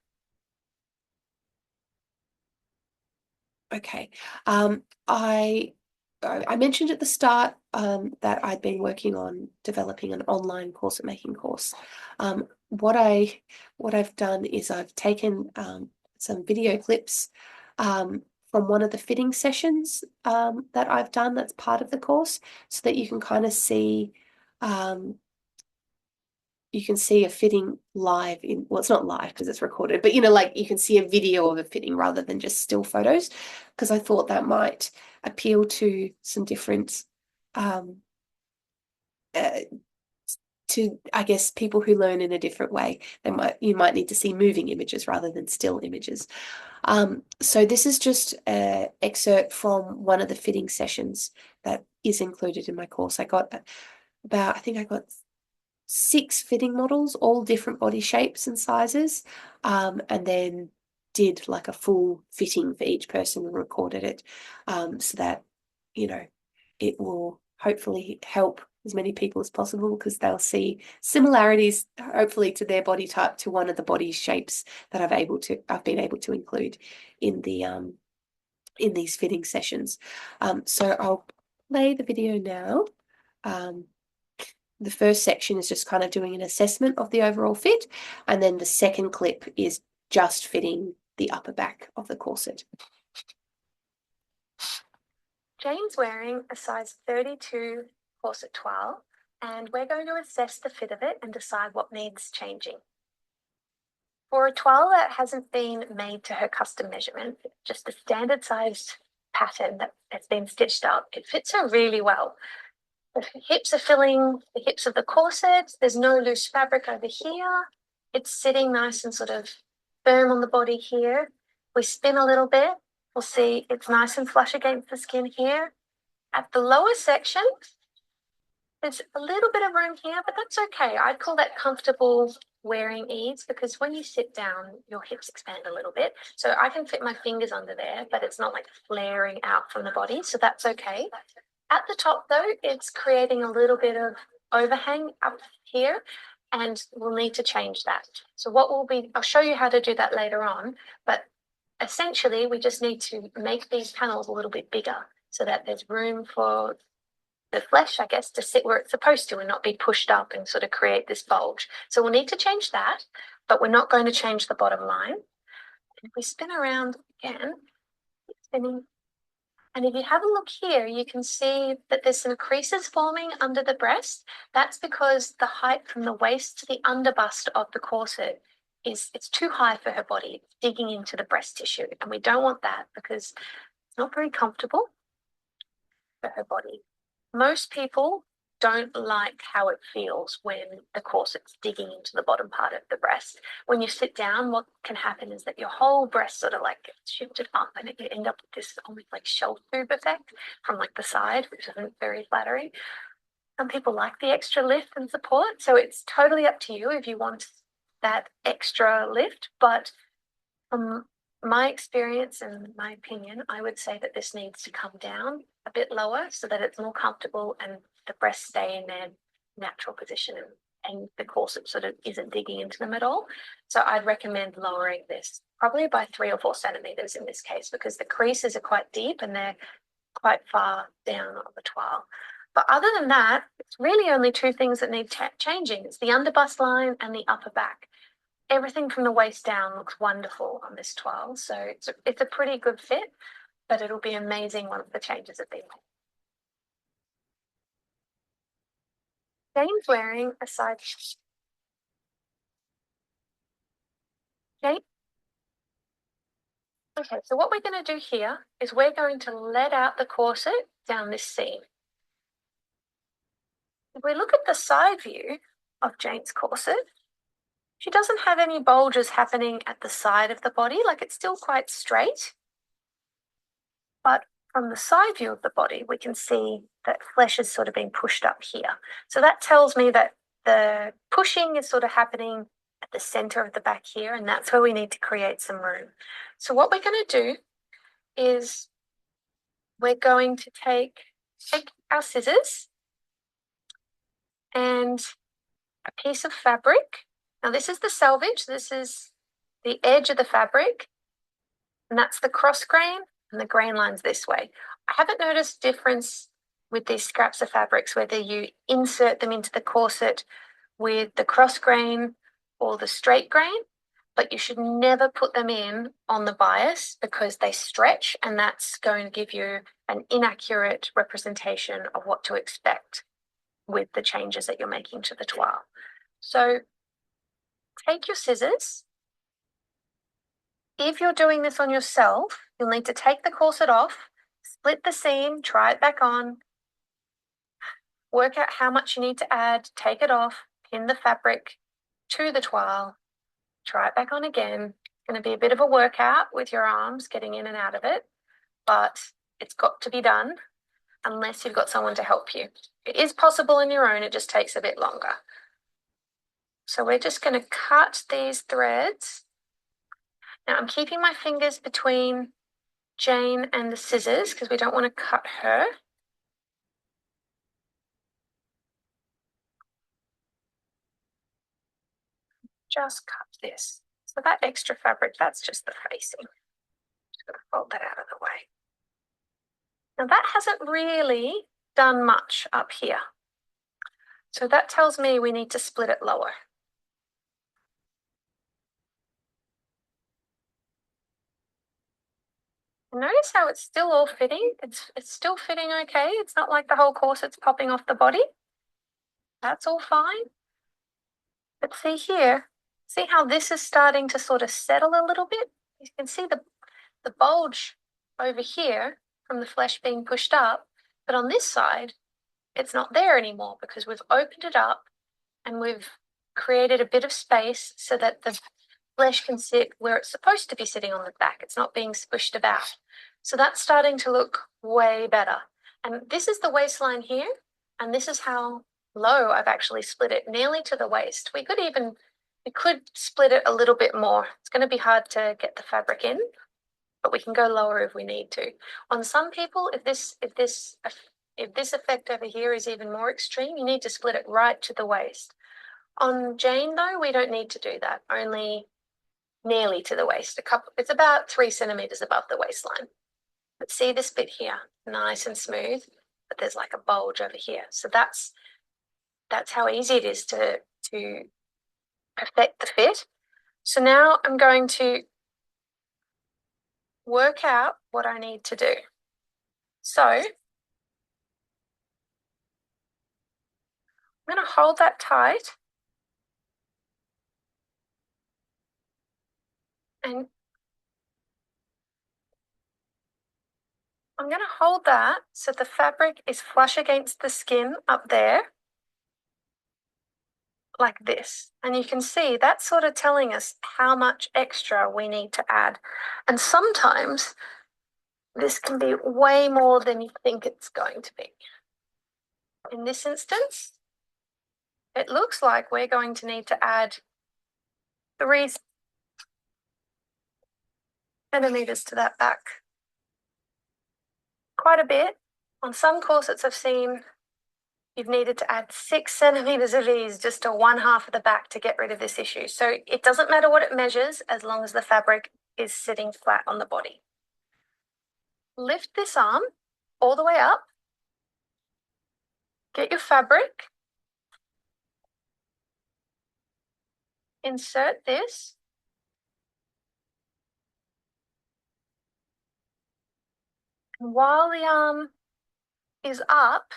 Okay. I mentioned at the start that I'd been working on developing an online corset making course. What I've done is I've taken some video clips from one of the fitting sessions that I've done that's part of the course, so that you can kind of see you can see a fitting live in, well, it's not live because it's recorded, but like you can see a video of a fitting rather than just still photos, because I thought that might appeal to some different um uh, to, I guess, people who learn in a different way. You might need to see moving images rather than still images. So this is just an excerpt from one of the fitting sessions that is included in my course. I think I got 6 fitting models, all different body shapes and sizes, and then did like a full fitting for each person and recorded it, so that it will hopefully help as many people as possible, because they'll see similarities, hopefully, to their body type, to one of the body shapes that I've been able to include in these fitting sessions. So I'll play the video now. The first section is just kind of doing an assessment of the overall fit, and then the second clip is just fitting the upper back of the corset. Jane's wearing a size 32 corset toile, and we're going to assess the fit of it and decide what needs changing. For a toile that hasn't been made to her custom measurement, just a standard sized pattern that has been stitched up, it fits her really well. The hips are filling the hips of the corset. There's no loose fabric over here. It's sitting nice and sort of firm on the body here. We spin a little bit. We'll see it's nice and flush against the skin here. At the lower section, there's a little bit of room here, but that's okay. I'd call that comfortable wearing ease, because when you sit down, your hips expand a little bit. So I can fit my fingers under there, but it's not like flaring out from the body. So that's okay. At the top, though, it's creating a little bit of overhang up here, and we'll need to change that. So I'll show you how to do that later on, but essentially we just need to make these panels a little bit bigger so that there's room for the flesh, I guess, to sit where it's supposed to and not be pushed up and sort of create this bulge. So we'll need to change that, but we're not going to change the bottom line. And if we spin around again, spinning. And if you have a look here, you can see that there's some creases forming under the breast. That's because the height from the waist to the underbust of the corset it's too high for her body. It's digging into the breast tissue. And we don't want that, because it's not very comfortable for her body. Most people don't like how it feels when the corset's digging into the bottom part of the breast. When you sit down, what can happen is that your whole breast sort of like gets shifted up, and you end up with this almost like shelf boob effect from like the side, which isn't very flattering. Some people like the extra lift and support, so it's totally up to you if you want that extra lift. But from my experience and my opinion, I would say that this needs to come down a bit lower so that it's more comfortable and the breasts stay in their natural position, and the corset sort of isn't digging into them at all. So I'd recommend lowering this probably by 3 or 4 centimeters in this case, because the creases are quite deep and they're quite far down on the toile. But other than that, it's really only 2 things that need changing. It's the underbust line and the upper back. Everything from the waist down looks wonderful on this toile. So it's a pretty good fit, but it'll be amazing once the changes have been made. Jane's wearing a size. Jane? Okay, so what we're going to do here is we're going to let out the corset down this seam. If we look at the side view of Jane's corset, she doesn't have any bulges happening at the side of the body, like it's still quite straight. But from the side view of the body, we can see that flesh is sort of being pushed up here. So that tells me that the pushing is sort of happening at the center of the back here, and that's where we need to create some room. So what we're going to do is we're going to take our scissors and a piece of fabric. Now this is the selvage, this is the edge of the fabric, and that's the cross grain, and the grain line's this way. I haven't noticed difference with these scraps of fabrics, whether you insert them into the corset with the cross grain or the straight grain, but you should never put them in on the bias because they stretch, and that's going to give you an inaccurate representation of what to expect with the changes that you're making to the toile. So take your scissors. If you're doing this on yourself, you'll need to take the corset off, split the seam, try it back on, work out how much you need to add, take it off, pin the fabric to the toile, try it back on again. It's going to be a bit of a workout with your arms getting in and out of it, but it's got to be done unless you've got someone to help you. It is possible on your own, it just takes a bit longer. So we're just going to cut these threads. Now I'm keeping my fingers between Jane and the scissors because we don't want to cut her. Just cut this. So that extra fabric, that's just the facing. Just going to fold that out of the way. Now that hasn't really done much up here. So that tells me we need to split it lower. Notice how it's still all fitting. It's still fitting okay. It's not like the whole corset's popping off the body. That's all fine. But see here, see how this is starting to sort of settle a little bit? You can see the bulge over here from the flesh being pushed up, but on this side, it's not there anymore because we've opened it up and we've created a bit of space so that the flesh can sit where it's supposed to be sitting on the back. It's not being squished about. So that's starting to look way better. And this is the waistline here, and this is how low I've actually split it, nearly to the waist. We could split it a little bit more. It's going to be hard to get the fabric in, but we can go lower if we need to. On some people, if this effect over here is even more extreme, you need to split it right to the waist. On Jane, though, we don't need to do that, only nearly to the waist. It's about 3 centimeters above the waistline. But see this bit here, nice and smooth, but there's like a bulge over here. So that's how easy it is to perfect the fit. So now I'm going to work out what I need to do. So I'm going to hold that tight and I'm going to hold that so the fabric is flush against the skin up there, like this. And you can see that's sort of telling us how much extra we need to add. And sometimes this can be way more than you think it's going to be. In this instance, it looks like we're going to need to add 3 centimeters to that back. Quite a bit. On some corsets I've seen you've needed to add 6 centimeters of ease just to 1/2 of the back to get rid of this issue. So it doesn't matter what it measures as long as the fabric is sitting flat on the body. Lift this arm all the way up. Get your fabric. Insert this. And while the arm is up,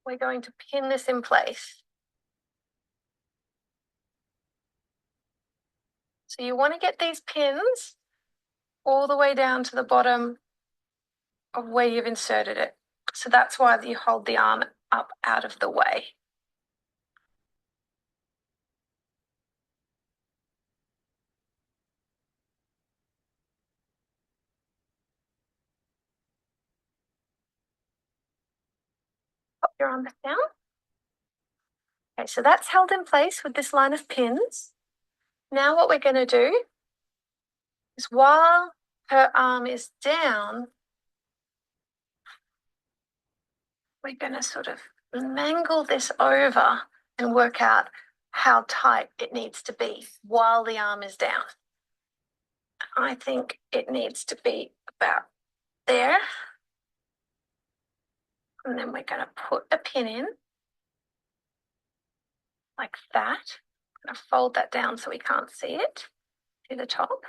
we're going to pin this in place. So you want to get these pins all the way down to the bottom of where you've inserted it. So that's why you hold the arm up out of the way. Your arm back down. Okay, so that's held in place with this line of pins. Now what we're going to do is while her arm is down, we're going to sort of mangle this over and work out how tight it needs to be while the arm is down. I think it needs to be about there. And then we're going to put a pin in like that. I'm going to fold that down so we can't see it to the top.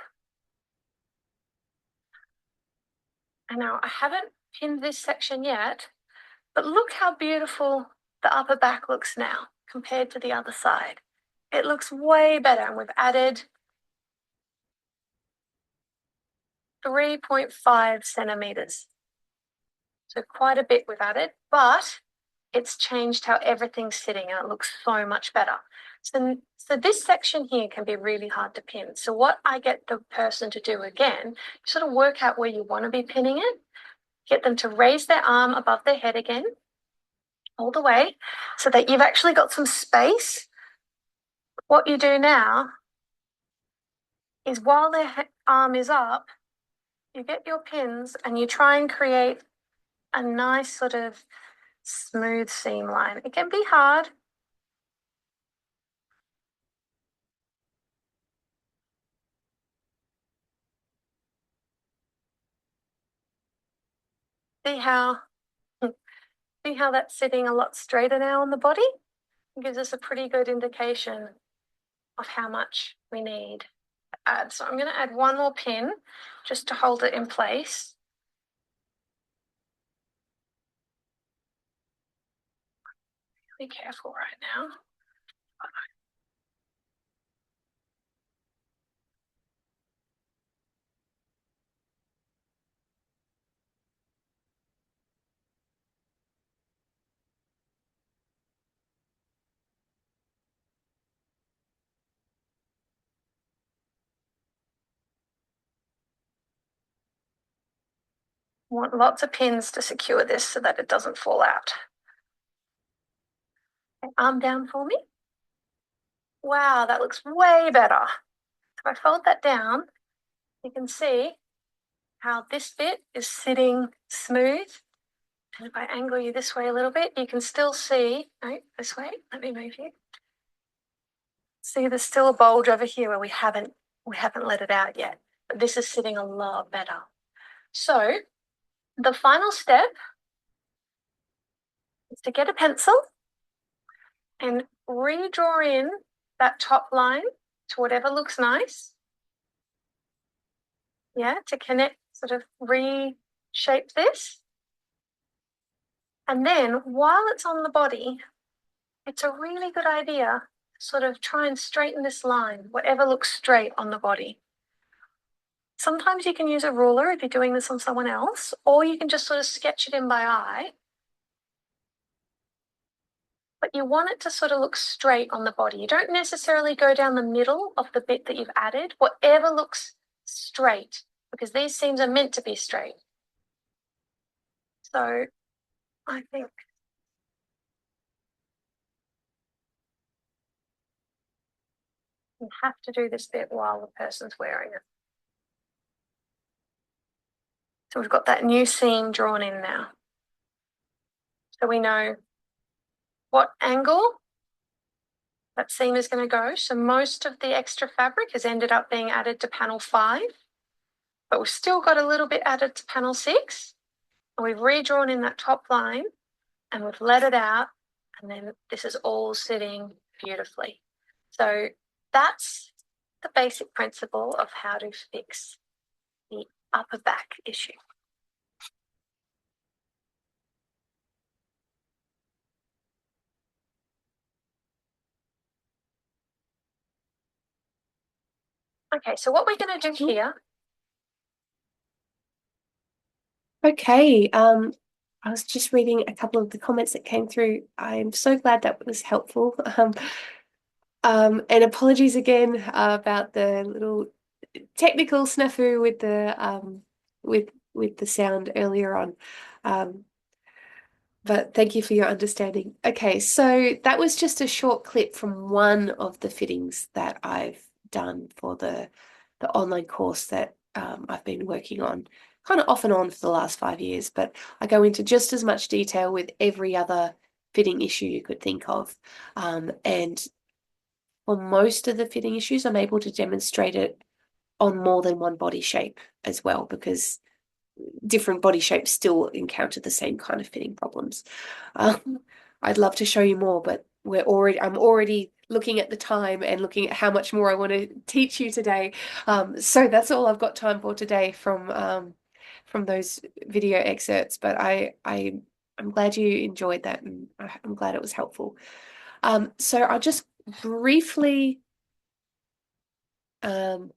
And now I haven't pinned this section yet, but look how beautiful the upper back looks now compared to the other side. It looks way better, and we've added 3.5 centimeters. So quite a bit we've added, but it's changed how everything's sitting and it looks so much better. So this section here can be really hard to pin. So what I get the person to do again, sort of work out where you want to be pinning it, get them to raise their arm above their head again, all the way, so that you've actually got some space. What you do now is while their arm is up, you get your pins and you try and create a nice sort of smooth seam line. It can be hard. See how See how that's sitting a lot straighter now on the body? It gives us a pretty good indication of how much we need to add. So I'm going to add one more pin just to hold it in place. Be careful right now. Want lots of pins to secure this so that it doesn't fall out. Okay, arm down for me. Wow, that looks way better. If I fold that down, you can see how this bit is sitting smooth. And if I angle you this way a little bit, you can still see, no, this way, let me move you. See, there's still a bulge over here where we haven't let it out yet, but this is sitting a lot better. So the final step is to get a pencil and redraw in that top line to whatever looks nice. Yeah, to connect, sort of reshape this. And then while it's on the body, it's a really good idea to sort of try and straighten this line, whatever looks straight on the body. Sometimes you can use a ruler if you're doing this on someone else, or you can just sort of sketch it in by eye. But you want it to sort of look straight on the body. You don't necessarily go down the middle of the bit that you've added, whatever looks straight, because these seams are meant to be straight. So I think you have to do this bit while the person's wearing it. So we've got that new seam drawn in now. So we know what angle that seam is going to go. So most of the extra fabric has ended up being added to panel 5, but we've still got a little bit added to panel 6. And we've redrawn in that top line and we've let it out. And then this is all sitting beautifully. So that's the basic principle of how to fix the upper back issue. Okay, so what we're going to do here. Okay, I was just reading a couple of the comments that came through. I'm so glad that was helpful. And apologies again about the little technical snafu with the with the sound earlier on. but thank you for your understanding. Okay, so that was just a short clip from one of the fittings that I've done for the online course that I've been working on kind of off and on for the last 5 years, but I go into just as much detail with every other fitting issue you could think of. And for most of the fitting issues, I'm able to demonstrate it on more than one body shape as well, because different body shapes still encounter the same kind of fitting problems. I'd love to show you more, but I'm already looking at the time and looking at how much more I want to teach you today. So that's all I've got time for today from those video excerpts. But I'm glad you enjoyed that, and I'm glad it was helpful. So I'll just briefly um,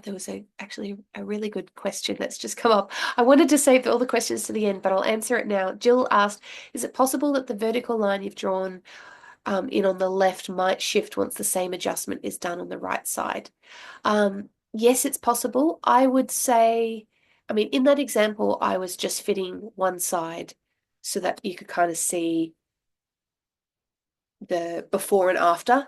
there was actually a really good question that's just come up. I wanted to save all the questions to the end, but I'll answer it now. Jill asked, is it possible that the vertical line you've drawn in on the left might shift once the same adjustment is done on the right side? Yes, it's possible. I would say, I mean, in that example, I was just fitting one side so that you could kind of see the before and after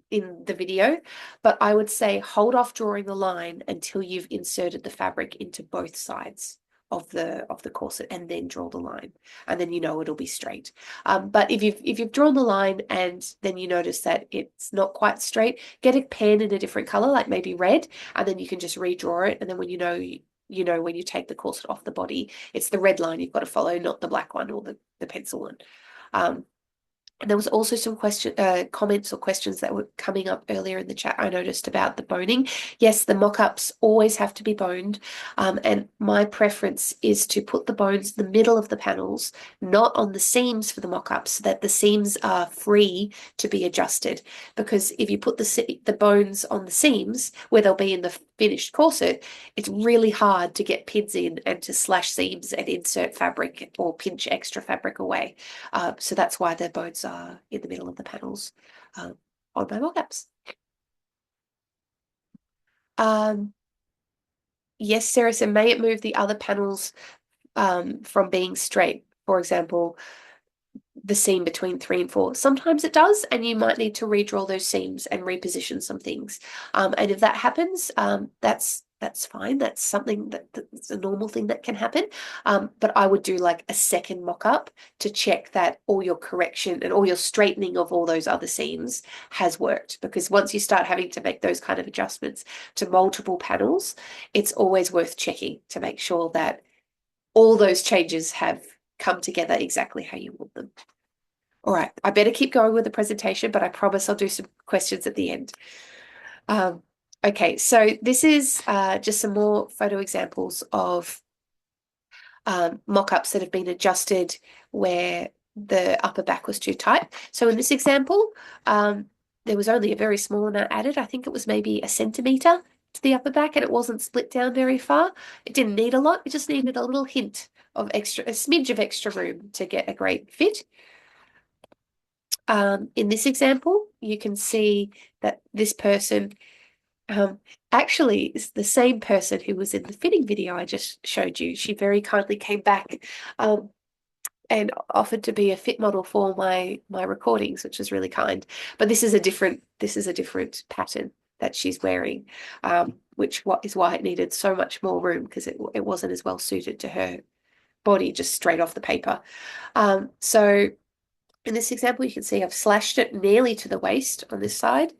in the video, but I would say hold off drawing the line until you've inserted the fabric into both sides of the corset, and then draw the line, and then you know it'll be straight. But if you've drawn the line and then you notice that it's not quite straight, get a pen in a different color, like maybe red, and then you can just redraw it. And then when you know when you take the corset off the body, it's the red line you've got to follow, not the black one or the pencil one. And there was also some comments or questions that were coming up earlier in the chat. I noticed about the boning. Yes, the mock-ups always have to be boned. And my preference is to put the bones in the middle of the panels, not on the seams for the mock-ups, so that the seams are free to be adjusted. Because if you put the bones on the seams, where they'll be in the finished corset, it's really hard to get pins in and to slash seams and insert fabric or pinch extra fabric away. So that's why the bones are in the middle of the panels on my mock-ups. Yes, Sarah said, may it move the other panels from being straight? For example, the seam between 3 and 4. Sometimes it does, and you might need to redraw those seams and reposition some things. And if that happens, that's fine. That's something that's a normal thing that can happen. But I would do like a second mock-up to check that all your correction and all your straightening of all those other seams has worked. Because once you start having to make those kind of adjustments to multiple panels, it's always worth checking to make sure that all those changes have come together exactly how you want them. All right, I better keep going with the presentation, but I promise I'll do some questions at the end. Okay, so this is just some more photo examples of mock-ups that have been adjusted where the upper back was too tight. So in this example, there was only a very small amount added. I think it was maybe a centimetre to the upper back, and it wasn't split down very far. It didn't need a lot. It just needed a little hint of extra, a smidge of extra room to get a great fit. In this example, you can see that this person actually is the same person who was in the fitting video I just showed you. She very kindly came back and offered to be a fit model for my recordings, which was really kind. But this is a different pattern that she's wearing, which is why it needed so much more room, because it wasn't as well suited to her body just straight off the paper. So in this example, you can see I've slashed it nearly to the waist on this side.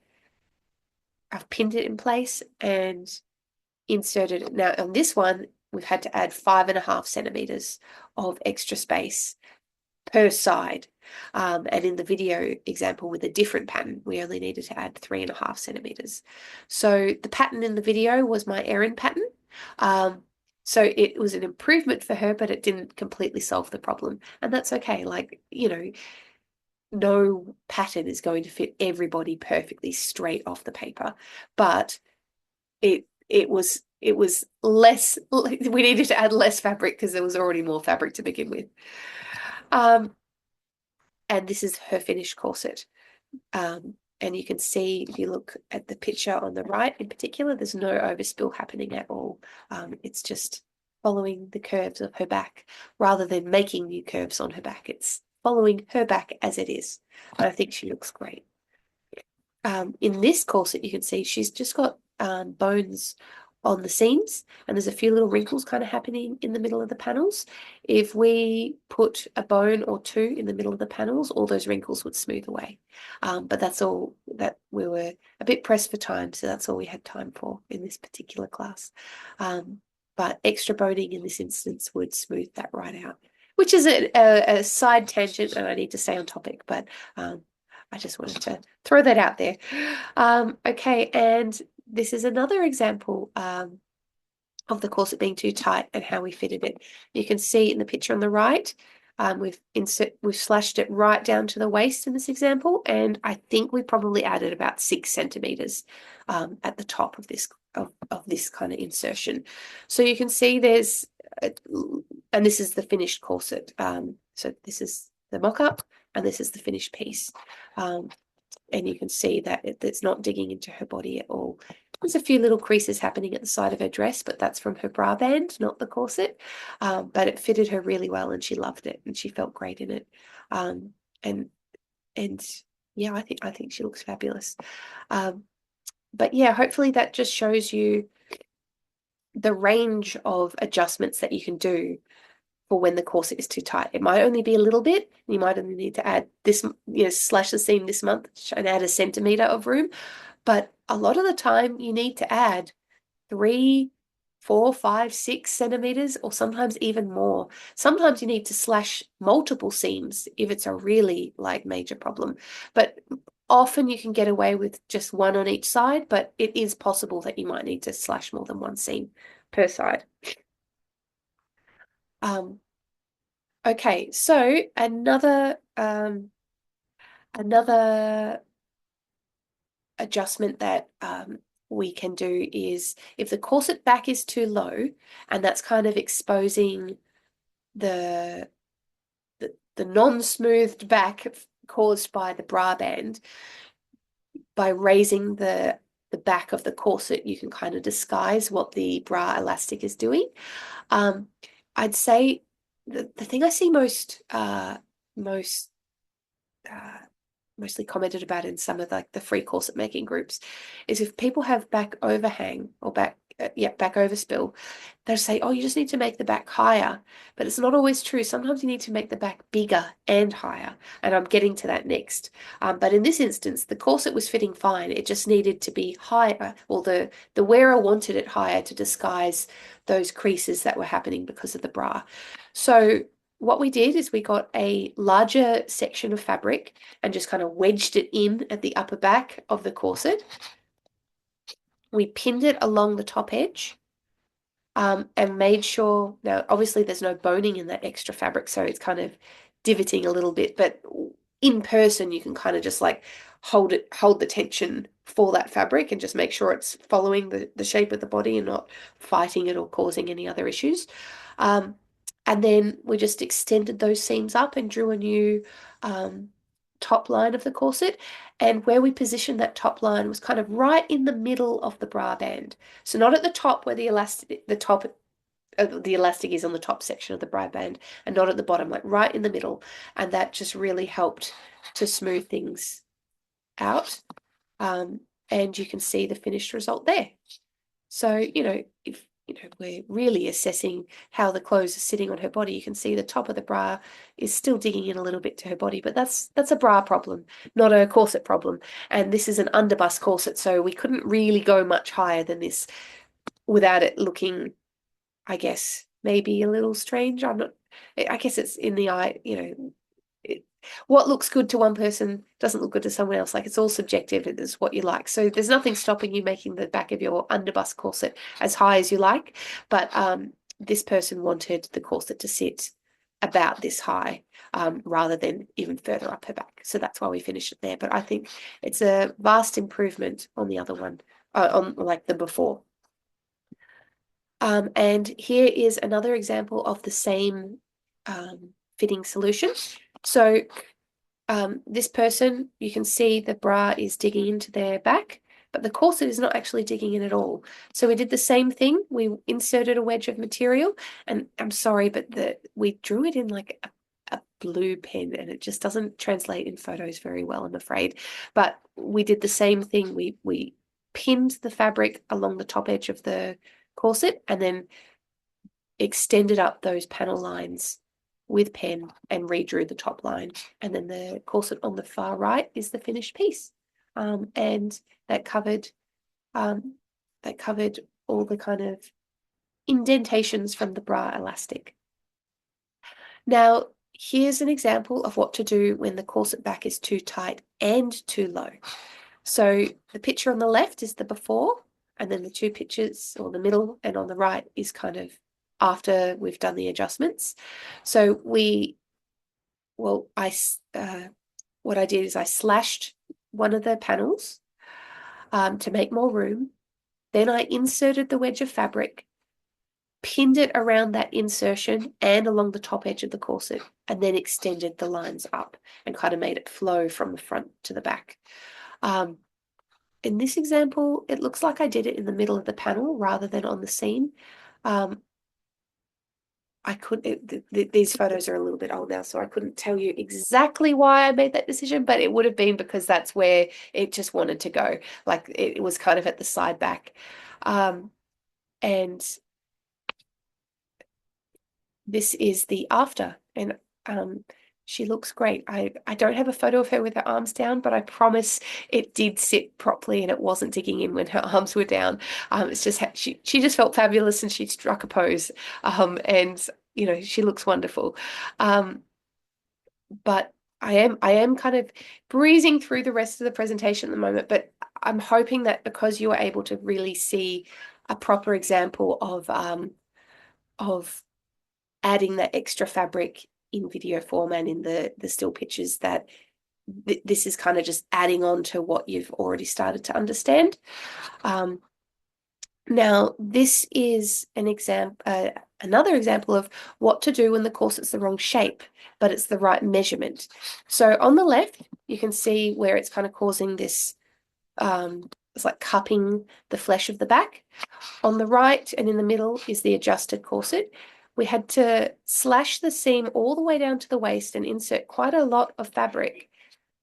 I've pinned it in place and inserted it. Now on this one, we've had to add 5.5 centimeters of extra space per side. And in the video example with a different pattern, we only needed to add 3.5 centimeters. So the pattern in the video was my Erin pattern. So it was an improvement for her, but it didn't completely solve the problem. And that's okay. Like, you know, no pattern is going to fit everybody perfectly straight off the paper, but it was less, we needed to add less fabric because there was already more fabric to begin with. And this is her finished corset. And you can see, if you look at the picture on the right in particular, there's no overspill happening at all. It's just following the curves of her back rather than making new curves on her back. It's following her back as it is. And I think she looks great. In this corset, you can see she's just got bones on the seams, and there's a few little wrinkles kind of happening in the middle of the panels. If we put a bone or two in the middle of the panels, all those wrinkles would smooth away. But that's all that we were a bit pressed for time, so that's all we had time for in this particular class. But extra boning in this instance would smooth that right out, which is a side tangent, and I need to stay on topic, but I just wanted to throw that out there. Okay, and this is another example of the corset being too tight and how we fitted it. You can see in the picture on the right, we've slashed it right down to the waist in this example, and I think we probably added about 6 centimeters at the top of this kind of insertion. So you can see there's, and this is the finished corset. So this is the mock-up, and this is the finished piece. And you can see that it's not digging into her body at all. There's a few little creases happening at the side of her dress, but that's from her bra band, not the corset. But it fitted her really well, and she loved it, and she felt great in it. And yeah, I think she looks fabulous. But yeah, hopefully that just shows you the range of adjustments that you can do for when the corset is too tight. It might only be a little bit. You might only need to add this, slash the seam this month and add a centimeter of room. But a lot of the time you need to add 3, 4, 5, 6 centimeters, or sometimes even more. Sometimes you need to slash multiple seams if it's a really major problem. But often you can get away with just one on each side, but it is possible that you might need to slash more than one seam per side. Okay, so another adjustment that we can do is if the corset back is too low, and that's kind of exposing the non-smoothed back caused by the bra band, by raising the back of the corset, you can kind of disguise what the bra elastic is doing. I'd say the thing I see mostly commented about in some of the free corset making groups is if people have back overhang or back overspill, they'll say, oh, you just need to make the back higher. But it's not always true. Sometimes you need to make the back bigger and higher. And I'm getting to that next. But in this instance, the corset was fitting fine. It just needed to be higher, or the wearer wanted it higher to disguise those creases that were happening because of the bra. So what we did is we got a larger section of fabric and just kind of wedged it in at the upper back of the corset. We pinned it along the top edge and made sure, now obviously there's no boning in that extra fabric, so it's kind of divoting a little bit, but in person you can kind of just hold the tension for that fabric and just make sure it's following the shape of the body and not fighting it or causing any other issues. And then we just extended those seams up and drew a new top line of the corset. And where we positioned that top line was kind of right in the middle of the bra band. So not at the top where the elastic is on the top section of the bra band, and not at the bottom, right in the middle. And that just really helped to smooth things out. And you can see the finished result there. So, if we're really assessing how the clothes are sitting on her body, you can see the top of the bra is still digging in a little bit to her body, but that's a bra problem, not a corset problem. And this is an underbust corset, so we couldn't really go much higher than this without it looking, I guess, maybe a little strange. I guess it's in the eye, what looks good to one person doesn't look good to someone else. It's all subjective. It's what you like. So there's nothing stopping you making the back of your underbust corset as high as you like. But this person wanted the corset to sit about this high rather than even further up her back. So that's why we finished it there. But I think it's a vast improvement on the other one, on the before. And here is another example of the same fitting solution. So this person, you can see the bra is digging into their back, but the corset is not actually digging in at all. So we did the same thing. We inserted a wedge of material, and I'm sorry, but we drew it in like a blue pen, and it just doesn't translate in photos very well, I'm afraid. But we did the same thing. We pinned the fabric along the top edge of the corset and then extended up those panel lines with pen and redrew the top line. And then the corset on the far right is the finished piece. And that covered all the kind of indentations from the bra elastic. Now, here's an example of what to do when the corset back is too tight and too low. So the picture on the left is the before, and then the two pictures, or the middle and on the right, is kind of after we've done the adjustments. So what I did is I slashed one of the panels to make more room. Then I inserted the wedge of fabric, pinned it around that insertion and along the top edge of the corset, and then extended the lines up and kind of made it flow from the front to the back. In this example, it looks like I did it in the middle of the panel rather than on the seam. These photos are a little bit old now, so I couldn't tell you exactly why I made that decision, but it would have been because that's where it just wanted to go. Like it was kind of at the side back. And this is the after, and she looks great. I don't have a photo of her with her arms down, but I promise it did sit properly and it wasn't digging in when her arms were down. It's just she just felt fabulous and she struck a pose. And you know, she looks wonderful. But I am kind of breezing through the rest of the presentation at the moment, but I'm hoping that because you were able to really see a proper example of adding that extra fabric in video form and in the still pictures, that this is kind of just adding on to what you've already started to understand. Now, this is another example of what to do when the corset's the wrong shape, but it's the right measurement. So on the left, you can see where it's kind of causing this, it's like cupping the flesh of the back. On the right and in the middle is the adjusted corset. We had to slash the seam all the way down to the waist and insert quite a lot of fabric.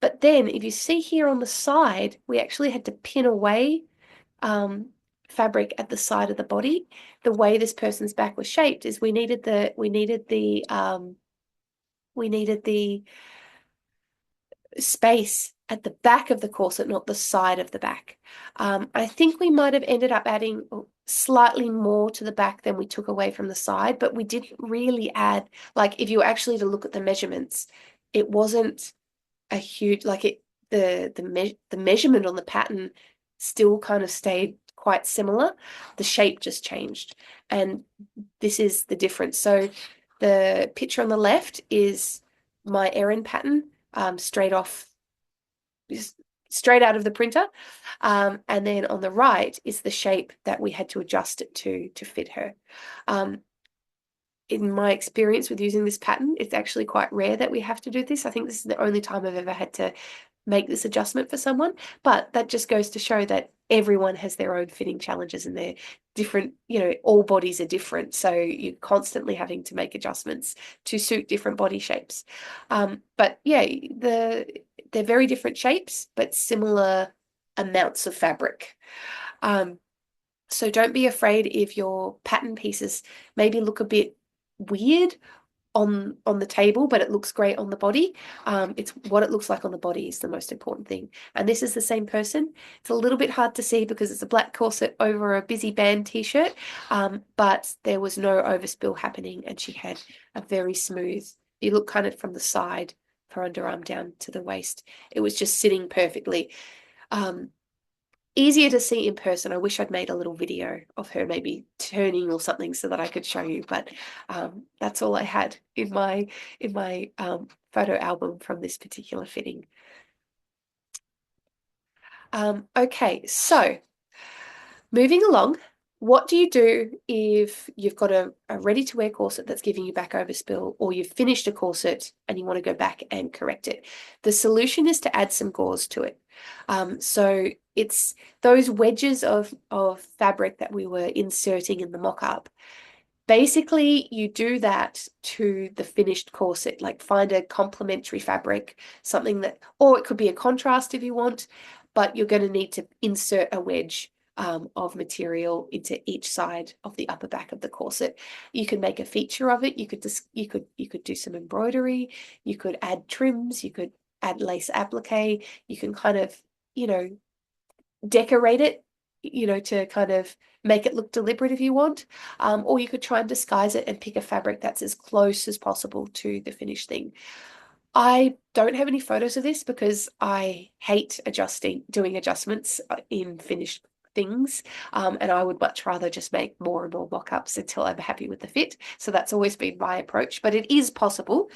But then if you see here on the side, we actually had to pin away fabric at the side of the body. The way this person's back was shaped is we needed the space at the back of the corset, not the side of the back. I think we might have ended up adding slightly more to the back than we took away from the side, but we didn't really add, like if you were actually to look at the measurements, it wasn't a huge, like the measurement on the pattern still kind of stayed quite similar. The shape just changed, and this is the difference. So the picture on the left is my Erin pattern, straight out of the printer, and then on the right is the shape that we had to adjust it to fit her. In my experience with using this pattern, it's actually quite rare that we have to do this. I think this is the only time I've ever had to make this adjustment for someone, but that just goes to show that everyone has their own fitting challenges and they're different, you know, all bodies are different. So you're constantly having to make adjustments to suit different body shapes. But yeah, they're very different shapes, but similar amounts of fabric. So don't be afraid if your pattern pieces maybe look a bit weird on the table, but it looks great on the body. It's what it looks like on the body is the most important thing. And this is the same person. It's a little bit hard to see because it's a black corset over a busy band t-shirt, but there was no overspill happening and she had a very smooth, you look kind of from the side, her underarm down to the waist. It was just sitting perfectly. Easier to see in person. I wish I'd made a little video of her maybe turning or something so that I could show you, but that's all I had in my photo album from this particular fitting. Okay, so moving along, What do you do if you've got a ready-to-wear corset that's giving you back overspill, or you've finished a corset and you want to go back and correct it? The solution is to add some gauze to it. So it's those wedges of fabric that we were inserting in the mock-up. Basically, you do that to the finished corset, like find a complementary fabric, something that, or it could be a contrast if you want, but you're going to need to insert a wedge of material into each side of the upper back of the corset. You can make a feature of it. You could just you could do some embroidery. You could add trims. You could add lace applique. You can kind of, you know, decorate it, you know, to kind of make it look deliberate if you want. Or you could try and disguise it and pick a fabric that's as close as possible to the finished thing. I don't have any photos of this because I hate doing adjustments in finished things. And I would much rather just make more and more mock-ups until I'm happy with the fit. So that's always been my approach, but it is possible.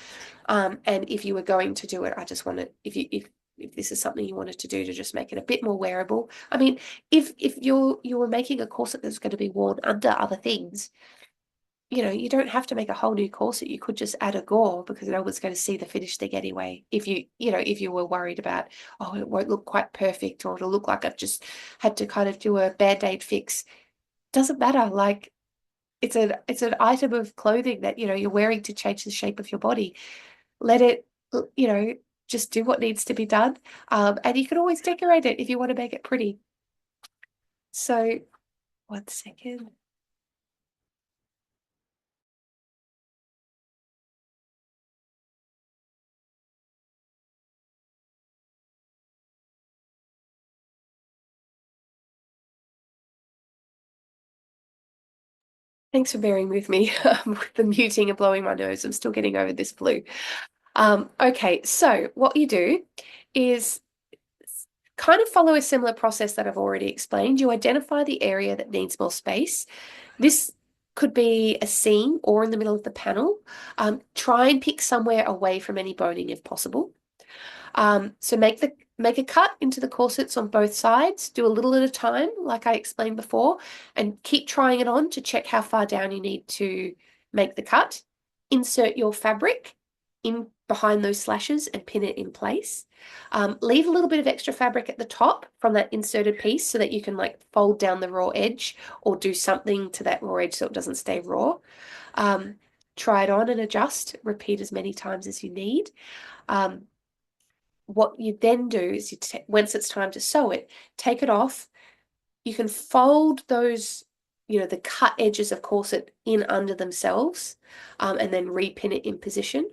And if you were going to do it, I just want to, if this is something you wanted to do to just make it a bit more wearable. I mean, if you were making a corset that's going to be worn under other things, you know, you don't have to make a whole new corset. You could just add a gore because no one's going to see the finished thing anyway. If if you were worried about, oh, it won't look quite perfect, or it'll look like I've just had to kind of do a band-aid fix. Doesn't matter. Like it's an item of clothing that, you know, you're wearing to change the shape of your body. Let it, you know, just do what needs to be done. And you can always decorate it if you want to make it pretty. So, one second. Thanks for bearing with me with the muting and blowing my nose. I'm still getting over this flu. Okay, so what you do is kind of follow a similar process that I've already explained. You identify the area that needs more space. This could be a seam or in the middle of the panel. Try and pick somewhere away from any boning if possible. So make a cut into the corsets on both sides. Do a little at a time, like I explained before, and keep trying it on to check how far down you need to make the cut. Insert your fabric in behind those slashes and pin it in place. Leave a little bit of extra fabric at the top from that inserted piece so that you can like fold down the raw edge or do something to that raw edge so it doesn't stay raw. Try it on and adjust. Repeat as many times as you need. What you then do is once it's time to sew it, take it off. You can fold those, you know, the cut edges of corset in under themselves, and then repin it in position.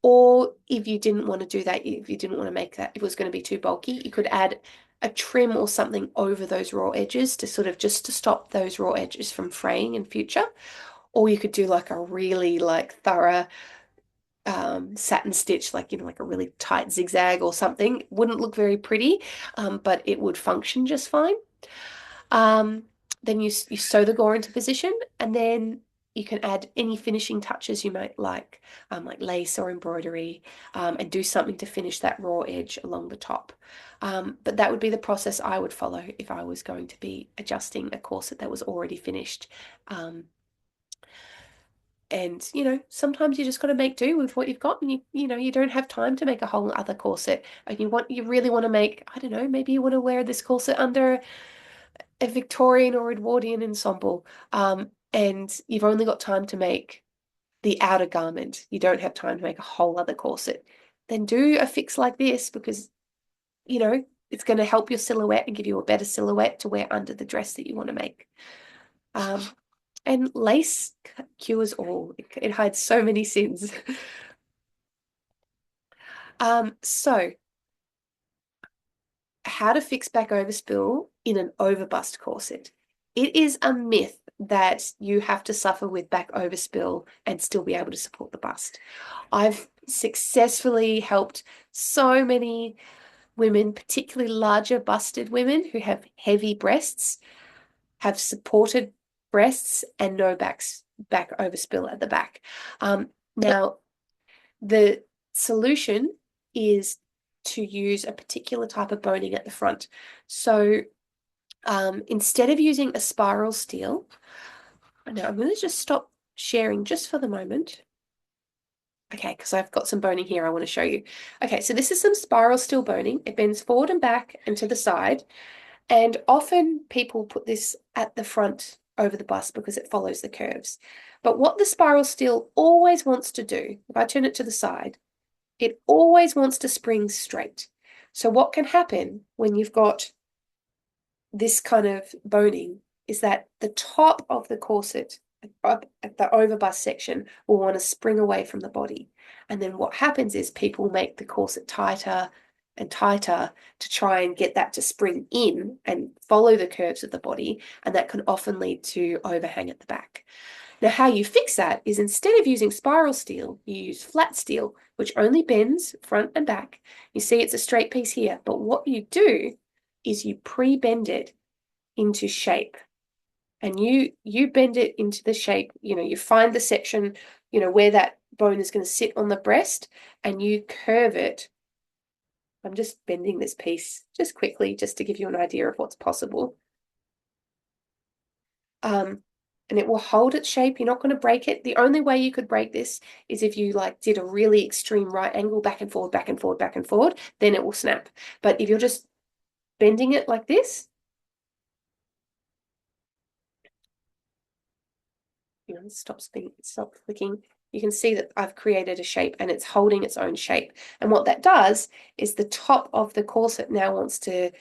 Or if you didn't want to do that, if you didn't want to make that, if it was going to be too bulky, you could add a trim or something over those raw edges to sort of just to stop those raw edges from fraying in future. Or you could do like a really like thorough satin stitch, like, you know, like a really tight zigzag or something. Wouldn't look very pretty, but it would function just fine. Um, then you sew the gore into position, and then you can add any finishing touches you might like lace or embroidery, and do something to finish that raw edge along the top. But that would be the process I would follow if I was going to be adjusting a corset that was already finished. And, you know, sometimes you just got to make do with what you've got, and you know, you don't have time to make a whole other corset. And you really want to make, I don't know, maybe you want to wear this corset under a Victorian or Edwardian ensemble. And you've only got time to make the outer garment. You don't have time to make a whole other corset. Then do a fix like this because, you know, it's going to help your silhouette and give you a better silhouette to wear under the dress that you want to make. And lace cures all. It hides so many sins. So how to fix back overspill in an overbust corset. It is a myth that you have to suffer with back overspill and still be able to support the bust. I've successfully helped so many women, particularly larger busted women who have heavy breasts, have supported breasts and no back overspill at the back. Now, the solution is to use a particular type of boning at the front. So Instead of using a spiral steel, now I'm going to just stop sharing just for the moment. Okay, because I've got some boning here I want to show you. Okay, so this is some spiral steel boning. It bends forward and back and to the side. And often people put this at the front over the bust because it follows the curves. But what the spiral steel always wants to do, if I turn it to the side, it always wants to spring straight. So what can happen when you've got this kind of boning is that the top of the corset up at the overbust section will want to spring away from the body. And then what happens is people make the corset tighter and tighter to try and get that to spring in and follow the curves of the body. And that can often lead to overhang at the back. Now, how you fix that is instead of using spiral steel, you use flat steel, which only bends front and back. You see it's a straight piece here, but what you do is you pre-bend it into shape. And you bend it into the shape, you find the section, where that bone is going to sit on the breast, and you curve it. I'm just bending this piece just quickly, just to give you an idea of what's possible. And it will hold its shape. You're not going to break it. The only way you could break this is if you did a really extreme right angle, back and forward, back and forward, back and forward, then it will snap. But if you're just bending it like this, stop clicking. You can see that I've created a shape and it's holding its own shape. And what that does is the top of the corset now wants to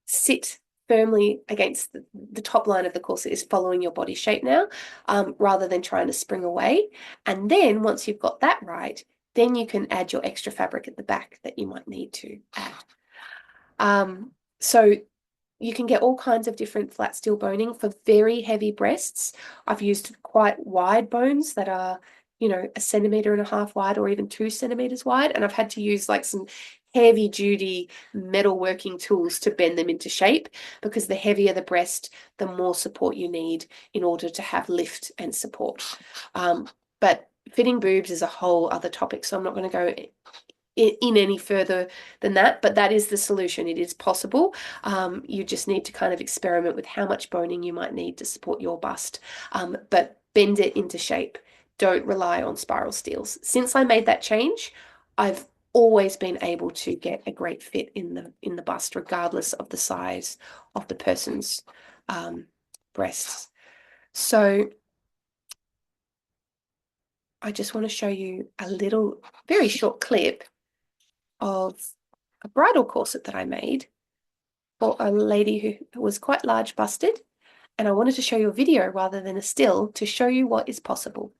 sit firmly against the top line of the corset, is following your body shape now, rather than trying to spring away. And then once you've got that right, then you can add your extra fabric at the back that you might need to add. So you can get all kinds of different flat steel boning for very heavy breasts. I've used quite wide bones that are, 1.5 centimeters wide or even 2 centimeters wide. And I've had to use some heavy duty metal working tools to bend them into shape, because the heavier the breast, the more support you need in order to have lift and support. But fitting boobs is a whole other topic, so I'm not going to go in any further than that, but that is the solution. It is possible. You just need to kind of experiment with how much boning you might need to support your bust, but bend it into shape. Don't rely on spiral steels. Since I made that change, I've always been able to get a great fit in the bust, regardless of the size of the person's breasts. So I just want to show you a little, very short clip of a bridal corset that I made for a lady who was quite large busted, and I wanted to show you a video rather than a still to show you what is possible.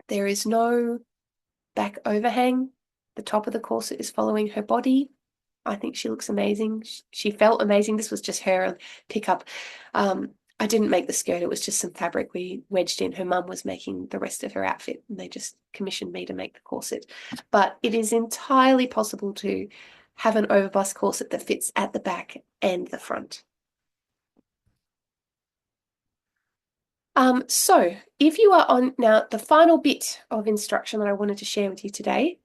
There is no back overhang. The top of the corset is following her body. I think she looks amazing. She felt amazing. This was just her pickup. I didn't make the skirt. It was just some fabric we wedged in. Her mum was making the rest of her outfit, and they just commissioned me to make the corset. But it is entirely possible to have an overbust corset that fits at the back and the front. So if you are on now, the final bit of instruction that I wanted to share with you today,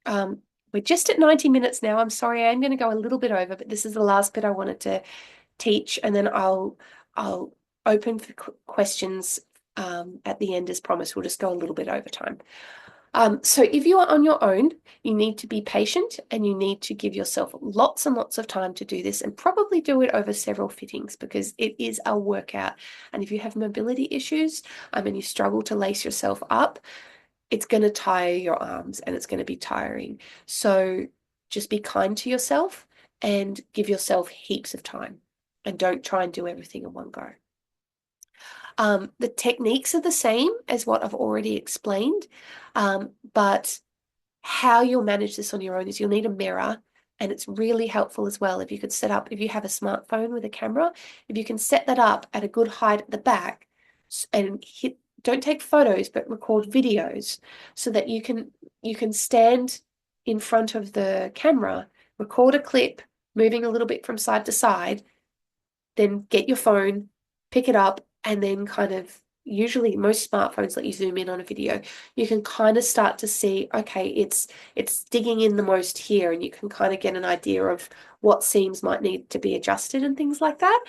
we're just at 90 minutes now. I'm sorry, I'm going to go a little bit over, but this is the last bit I wanted to teach, and then I'll open for questions at the end as promised. We'll just go a little bit over time. So if you are on your own, you need to be patient, and you need to give yourself lots and lots of time to do this, and probably do it over several fittings, because it is a workout. And if you have mobility issues and you struggle to lace yourself up, it's going to tire your arms and it's going to be tiring. So just be kind to yourself and give yourself heaps of time, and don't try and do everything in one go. The techniques are the same as what I've already explained, but how you'll manage this on your own is you'll need a mirror, and it's really helpful as well if you could set up, if you have a smartphone with a camera, if you can set that up at a good height at the back and don't take photos, but record videos, so that you can stand in front of the camera, record a clip, moving a little bit from side to side, then get your phone, pick it up, and then kind of usually most smartphones let you zoom in on a video, you can kind of start to see, okay, it's digging in the most here, and you can kind of get an idea of what seams might need to be adjusted and things like that.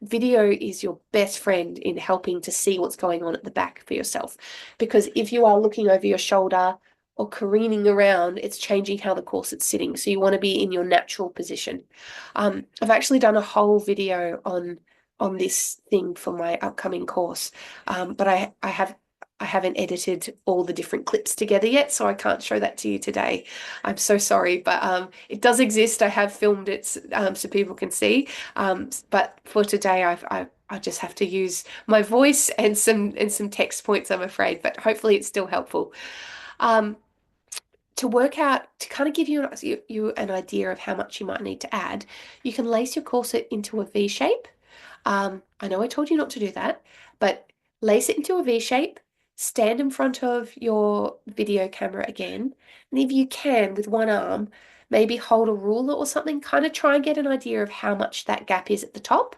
Video is your best friend in helping to see what's going on at the back for yourself, because if you are looking over your shoulder or careening around, it's changing how the corset's sitting. So you want to be in your natural position. I've actually done a whole video on this thing for my upcoming course. But I haven't edited all the different clips together yet, so I can't show that to you today. I'm so sorry, but it does exist. I have filmed it so people can see. But for today, I just have to use my voice and some text points, I'm afraid. But hopefully, it's still helpful. Um, to work out, to kind of give you an idea of how much you might need to add, you can lace your corset into a V shape. I know I told you not to do that, but lace it into a V shape, stand in front of your video camera again, and if you can, with one arm, maybe hold a ruler or something, kind of try and get an idea of how much that gap is at the top.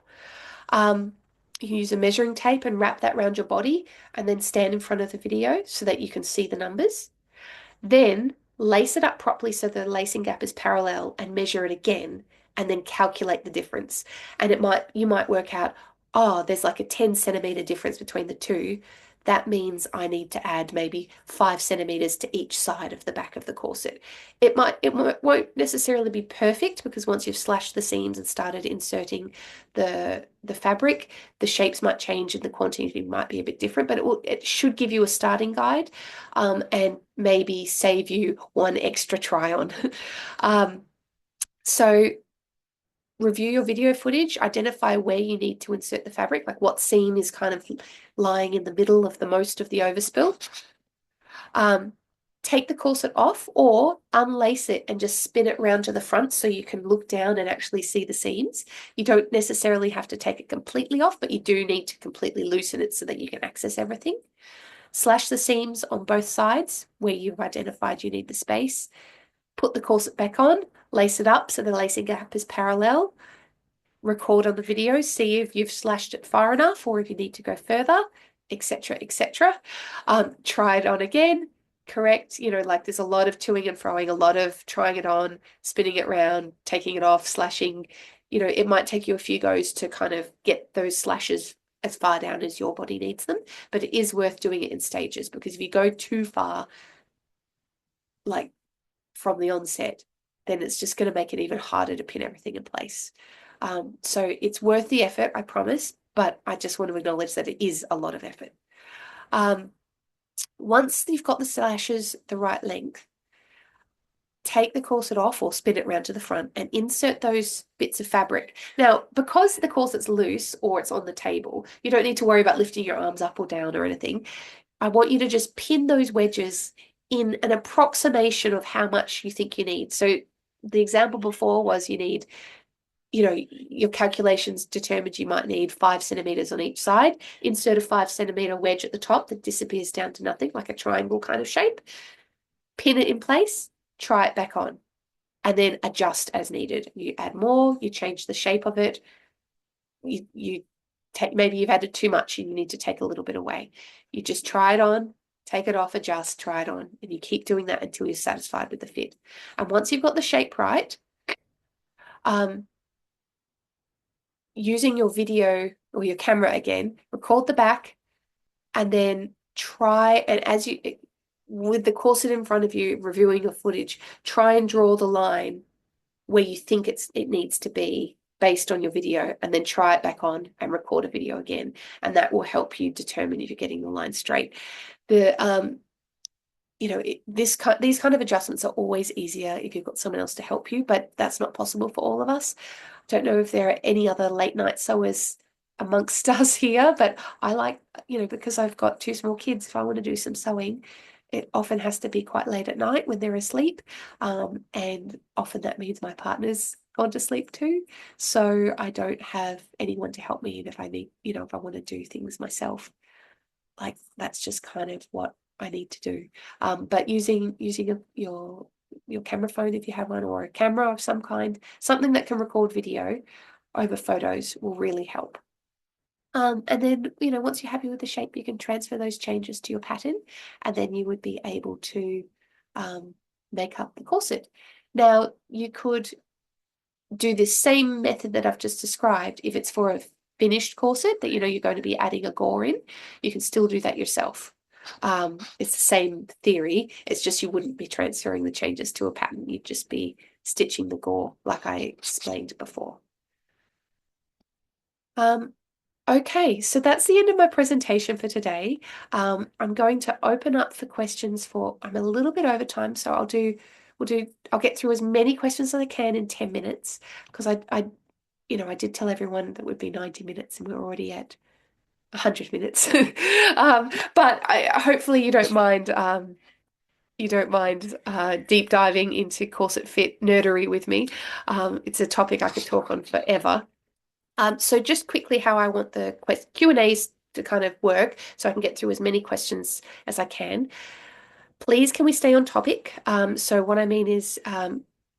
Um, you use a measuring tape and wrap that around your body, and then stand in front of the video so that you can see the numbers. Then lace it up properly so the lacing gap is parallel and measure it again and then calculate the difference. And you might work out, oh, there's like a 10 centimeter difference between the two. That means I need to add maybe 5 centimeters to each side of the back of the corset. Won't necessarily be perfect because once you've slashed the seams and started inserting the fabric, the shapes might change and the quantity might be a bit different, but it should give you a starting guide, and maybe save you one extra try on. So review your video footage, identify where you need to insert the fabric, like what seam is kind of lying in the middle of the most of the overspill. Take the corset off or unlace it and just spin it round to the front so you can look down and actually see the seams. You don't necessarily have to take it completely off, but you do need to completely loosen it so that you can access everything. Slash the seams on both sides where you've identified you need the space. Put the corset back on, lace it up so the lacing gap is parallel. Record on the video, see if you've slashed it far enough or if you need to go further, etc., etc. Try it on again, correct. Like there's a lot of toing and froing, a lot of trying it on, spinning it around, taking it off, slashing. It might take you a few goes to kind of get those slashes as far down as your body needs them, but it is worth doing it in stages, because if you go too far, like from the onset, then it's just going to make it even harder to pin everything in place. So it's worth the effort, I promise, but I just want to acknowledge that it is a lot of effort. Once you've got the slashes the right length, take the corset off or spin it round to the front and insert those bits of fabric. Now, because the corset's loose or it's on the table, you don't need to worry about lifting your arms up or down or anything. I want you to just pin those wedges in an approximation of how much you think you need. So the example before was you need, your calculations determined you might need 5 centimeters on each side. Insert a 5 centimeter wedge at the top that disappears down to nothing, like a triangle kind of shape. Pin it in place, try it back on, and then adjust as needed. You add more, you change the shape of it. You take, maybe you've added too much and you need to take a little bit away. You just try it on, take it off, adjust, try it on, and you keep doing that until you're satisfied with the fit. And once you've got the shape right, using your video or your camera again, record the back, and then try, and as you, with the corset in front of you, reviewing your footage, try and draw the line where you think it needs to be based on your video, and then try it back on and record a video again, and that will help you determine if you're getting the line straight. These kind of adjustments are always easier if you've got someone else to help you, but that's not possible for all of us. Don't know if there are any other late night sewers amongst us here, but I like, because I've got two small kids, if I want to do some sewing, it often has to be quite late at night when they're asleep. And often that means my partner's gone to sleep too. So I don't have anyone to help me. And if I need, if I want to do things myself, like that's just kind of what I need to do. But using your camera phone, if you have one, or a camera of some kind, something that can record video over photos will really help. And then, once you're happy with the shape, you can transfer those changes to your pattern, and then you would be able to make up the corset. Now, you could do this same method that I've just described if it's for a finished corset that you're going to be adding a gore in. You can still do that yourself. It's the same theory. It's just you wouldn't be transferring the changes to a pattern. You'd just be stitching the gore like I explained before. Okay, so that's the end of my presentation for today. I'm going to open up for questions I'm a little bit over time, so I'll get through as many questions as I can in 10 minutes because I did tell everyone that would be 90 minutes and we're already at 100 minutes. But hopefully you don't mind deep diving into corset fit nerdery with me. It's a topic I could talk on forever. So just quickly how I want the Q&As to kind of work so I can get through as many questions as I can. Please, can we stay on topic? So what I mean is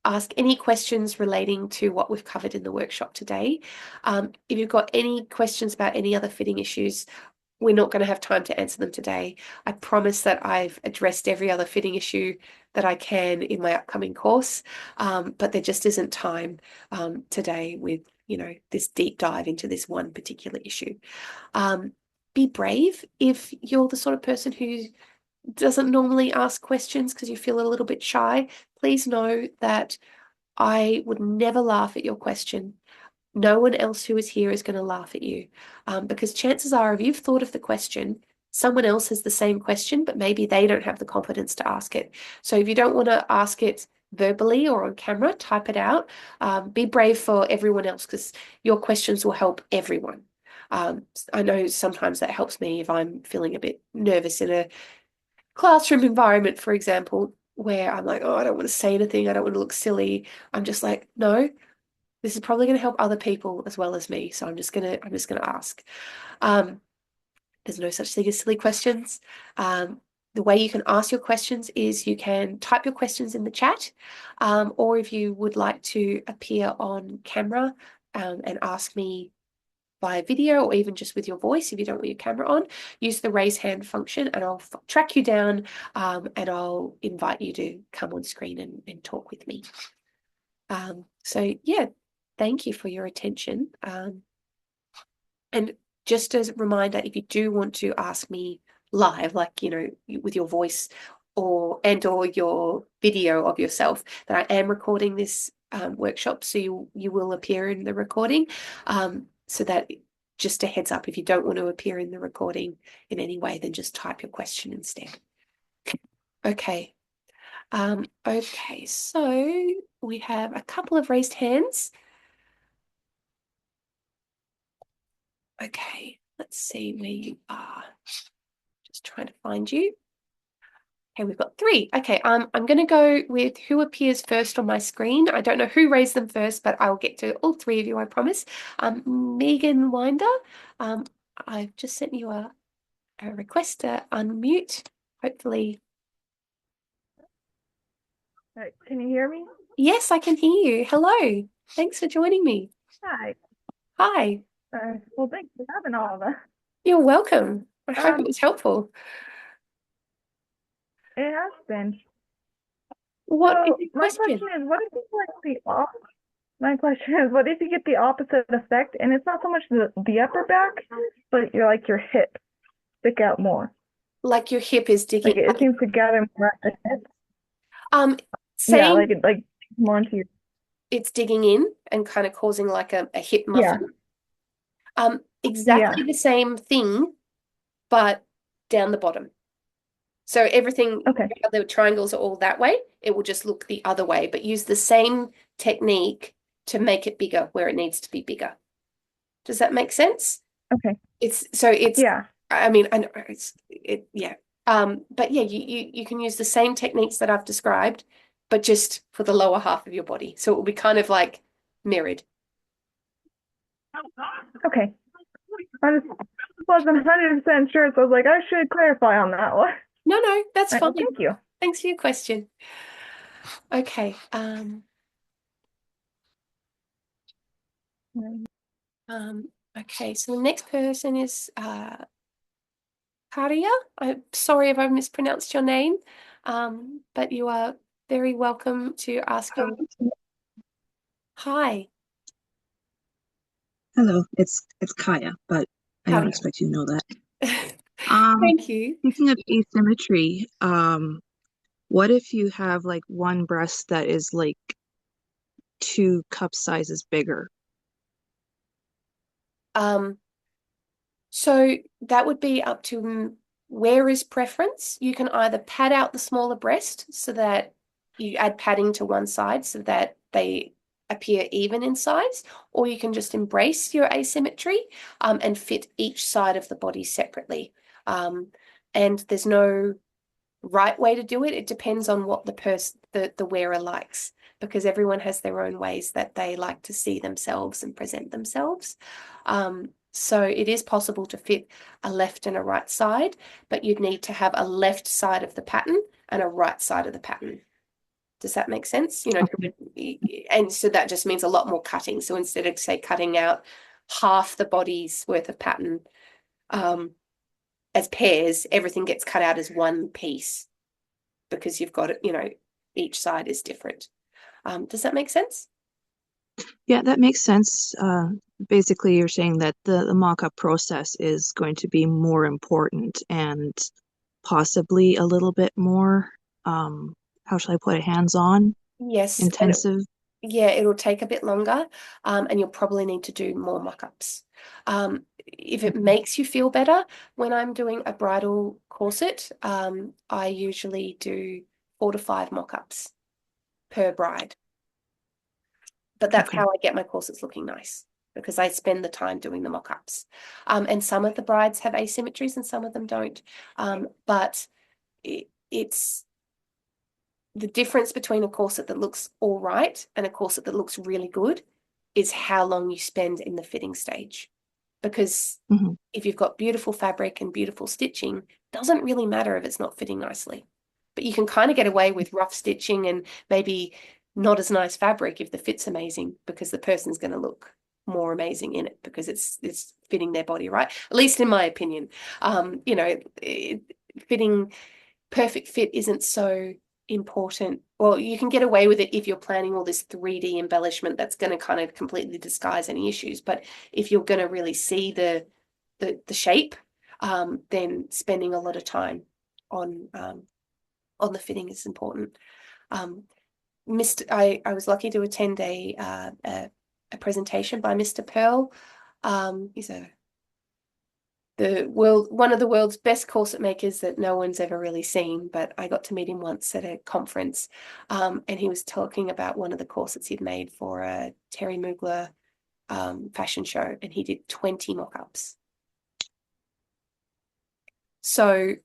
ask any questions relating to what we've covered in the workshop today. If you've got any questions about any other fitting issues, we're not going to have time to answer them today. I promise that I've addressed every other fitting issue that I can in my upcoming course, but there just isn't time today with this deep dive into this one particular issue. Be brave if you're the sort of person who doesn't normally ask questions because you feel a little bit shy. Please know that I would never laugh at your question. No one else who is here is going to laugh at you because chances are, if you've thought of the question, someone else has the same question, but maybe they don't have the confidence to ask it. So if you don't want to ask it verbally or on camera, type it out. Be brave for everyone else because your questions will help everyone. I know sometimes that helps me if I'm feeling a bit nervous in a classroom environment, for example, where I'm like, oh, I don't want to say anything. I don't want to look silly. I'm just like, no, this is probably going to help other people as well as me. So I'm just gonna ask. There's no such thing as silly questions. The way you can ask your questions is you can type your questions in the chat, or if you would like to appear on camera and ask me via video or even just with your voice if you don't want your camera on, use the raise hand function and I'll track you down and I'll invite you to come on screen and talk with me. So yeah, thank you for your attention. And just as a reminder, if you do want to ask me live, like, with your voice or your video of yourself, that I am recording this workshop, so you will appear in the recording. So that just a heads up, if you don't want to appear in the recording in any way, then just type your question instead. Okay. Okay, so we have a couple of raised hands. Okay, let's see where you are. Just trying to find you. Okay, we've got 3. Okay, I'm going to go with who appears first on my screen. I don't know who raised them first, but I'll get to all 3 of you, I promise. Megan Winder, I've just sent you a request to unmute. Hopefully. Can you hear me? Yes, I can hear you. Hello. Thanks for joining me. Hi. Hi. Well, thanks for having all of us. You're welcome. I hope it was helpful. It has been. What So is your my question? question is, what if you get the My question is, what if you get the opposite effect, and it's not so much the upper back, but your hip stick out more. Like your hip is digging. Like it seems to gather more at the hip. Yeah, Saying like more into your. it's digging in and kind of causing like a hip Yeah. muffin. Exactly the same thing, but down the bottom. So everything, Okay. the triangles are all that way. It will just look the other way, but use the same technique to make it bigger where it needs to be bigger. Does that make sense? Okay. Yeah. I mean, I know yeah. But yeah, you can use the same techniques that I've described, but just for the lower half of your body. So it will be kind of like mirrored. Okay. I just wasn't 100% sure, so I was like, I should clarify on that one. No, that's fine. Thank you. Thanks for your question. Okay. Okay, so the next person is Karia. I'm sorry if I've mispronounced your name, but you are very welcome to ask your. Hi, Hello, it's Kaya, but I don't Karia. expect you to know that. Um, Thank you. Speaking of asymmetry, what if you have like one breast that is like 2 cup sizes bigger? Um, so that would be up to wearer's preference. You can either pad out the smaller breast so that you add padding to one side so that they appear even in size, or you can just embrace your asymmetry and fit each side of the body separately. And there's no right way to do it. It depends on what the wearer likes, because everyone has their own ways that they like to see themselves and present themselves. So it is possible to fit a left and a right side, but you'd need to have a left side of the pattern and a right side of the pattern. Does that make sense? And so that just means a lot more cutting. So instead of, say, cutting out half the body's worth of pattern as pairs, everything gets cut out as one piece because you've got it, each side is different. Does that make sense? Yeah, that makes sense. Basically, you're saying that the mock-up process is going to be more important and possibly a little bit more, how shall I put it, hands-on, Yes, and intensive. yeah, it'll take a bit longer, and you'll probably need to do more mock-ups. If it makes you feel better, when I'm doing a bridal corset, I usually do 4 to 5 mock-ups per bride. But that's Okay. how I get my corsets looking nice, because I spend the time doing the mock-ups. And some of the brides have asymmetries and some of them don't. But it's the difference between a corset that looks all right and a corset that looks really good is how long you spend in the fitting stage. Because Mhm. if you've got beautiful fabric and beautiful stitching, doesn't really matter if it's not fitting nicely. But you can kind of get away with rough stitching and maybe not as nice fabric if the fit's amazing, because the person's going to look more amazing in it because it's fitting their body, right? At least in my opinion. Fitting perfect fit isn't so important. Well, you can get away with it if you're planning all this 3D embellishment that's going to kind of completely disguise any issues. But if you're going to really see the shape, then spending a lot of time on the fitting is important. I was lucky to attend a presentation by Mr. Pearl. He's one of the world's best corset makers that no one's ever really seen, but I got to meet him once at a conference, and he was talking about one of the corsets he'd made for a Terry Mugler fashion show, and he did 20 mock-ups. So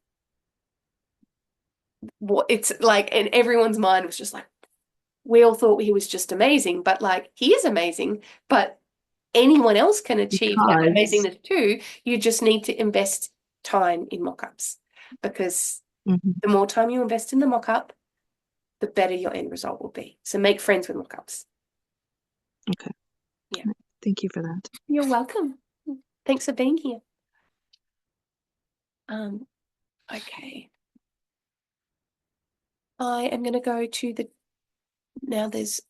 what it's like, and everyone's mind was just like, we all thought he was just amazing, but like he is amazing, but anyone else can achieve that Because amazingness too. You just need to invest time in mock-ups, because Mhm. the more time you invest in the mock-up, the better your end result will be. So make friends with mock-ups. Okay. Yeah. Thank you for that. You're welcome. Thanks for being here. Okay. I am going to go to now there's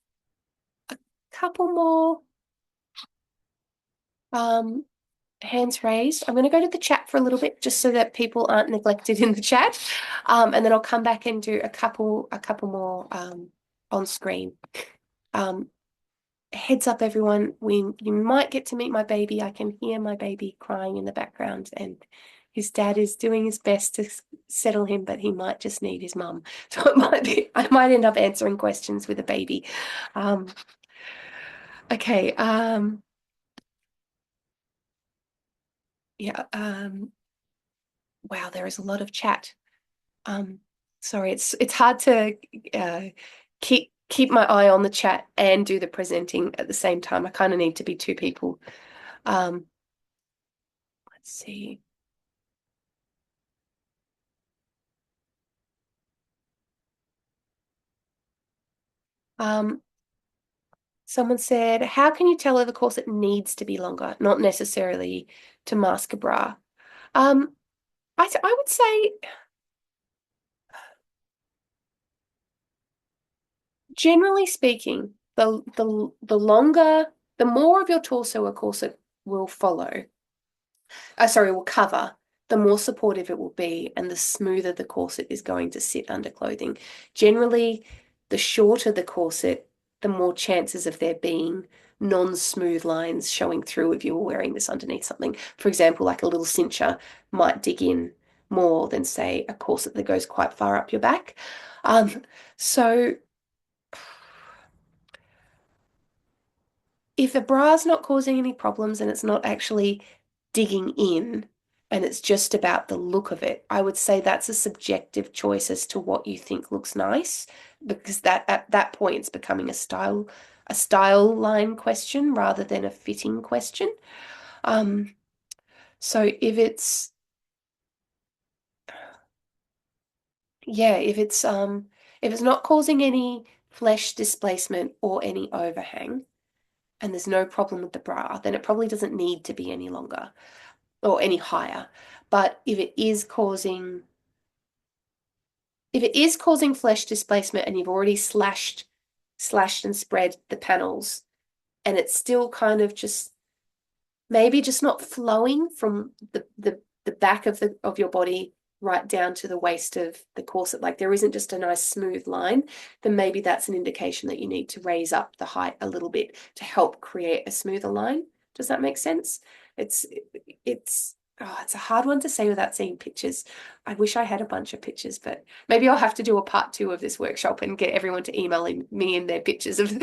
a couple more hands raised. I'm going to go to the chat for a little bit just so that people aren't neglected in the chat. And then I'll come back and do a couple more on screen. Heads up, everyone, you might get to meet my baby. I can hear my baby crying in the background, and his dad is doing his best to settle him, but he might just need his mum. So I might end up answering questions with a baby. Okay. Yeah. Wow, there is a lot of chat. Sorry, it's hard to keep my eye on the chat and do the presenting at the same time. I kind of need to be 2 people. Let's see. Someone said, how can you tell if a corset needs to be longer? Not necessarily to mask a bra. I would say, generally speaking, the longer, the more of your torso a corset will follow, will cover, the more supportive it will be and the smoother the corset is going to sit under clothing. Generally, the shorter the corset, the more chances of there being non-smooth lines showing through if you were wearing this underneath something. For example, like a little cincher might dig in more than, say, a corset that goes quite far up your back. So if a bra's not causing any problems and it's not actually digging in and it's just about the look of it, I would say that's a subjective choice as to what you think looks nice, because that at that point it's becoming a style line question rather than a fitting question. So if it's not causing any flesh displacement or any overhang, and there's no problem with the bra, then it probably doesn't need to be any longer or any higher. But if it is causing flesh displacement and you've already slashed and spread the panels, and it's still kind of just maybe just not flowing from the back of your body right down to the waist of the corset, like there isn't just a nice smooth line, then maybe that's an indication that you need to raise up the height a little bit to help create a smoother line. Does that make sense? It's it's a hard one to say without seeing pictures. I wish I had a bunch of pictures, but maybe I'll have to do a part 2 of this workshop and get everyone to email me in their pictures of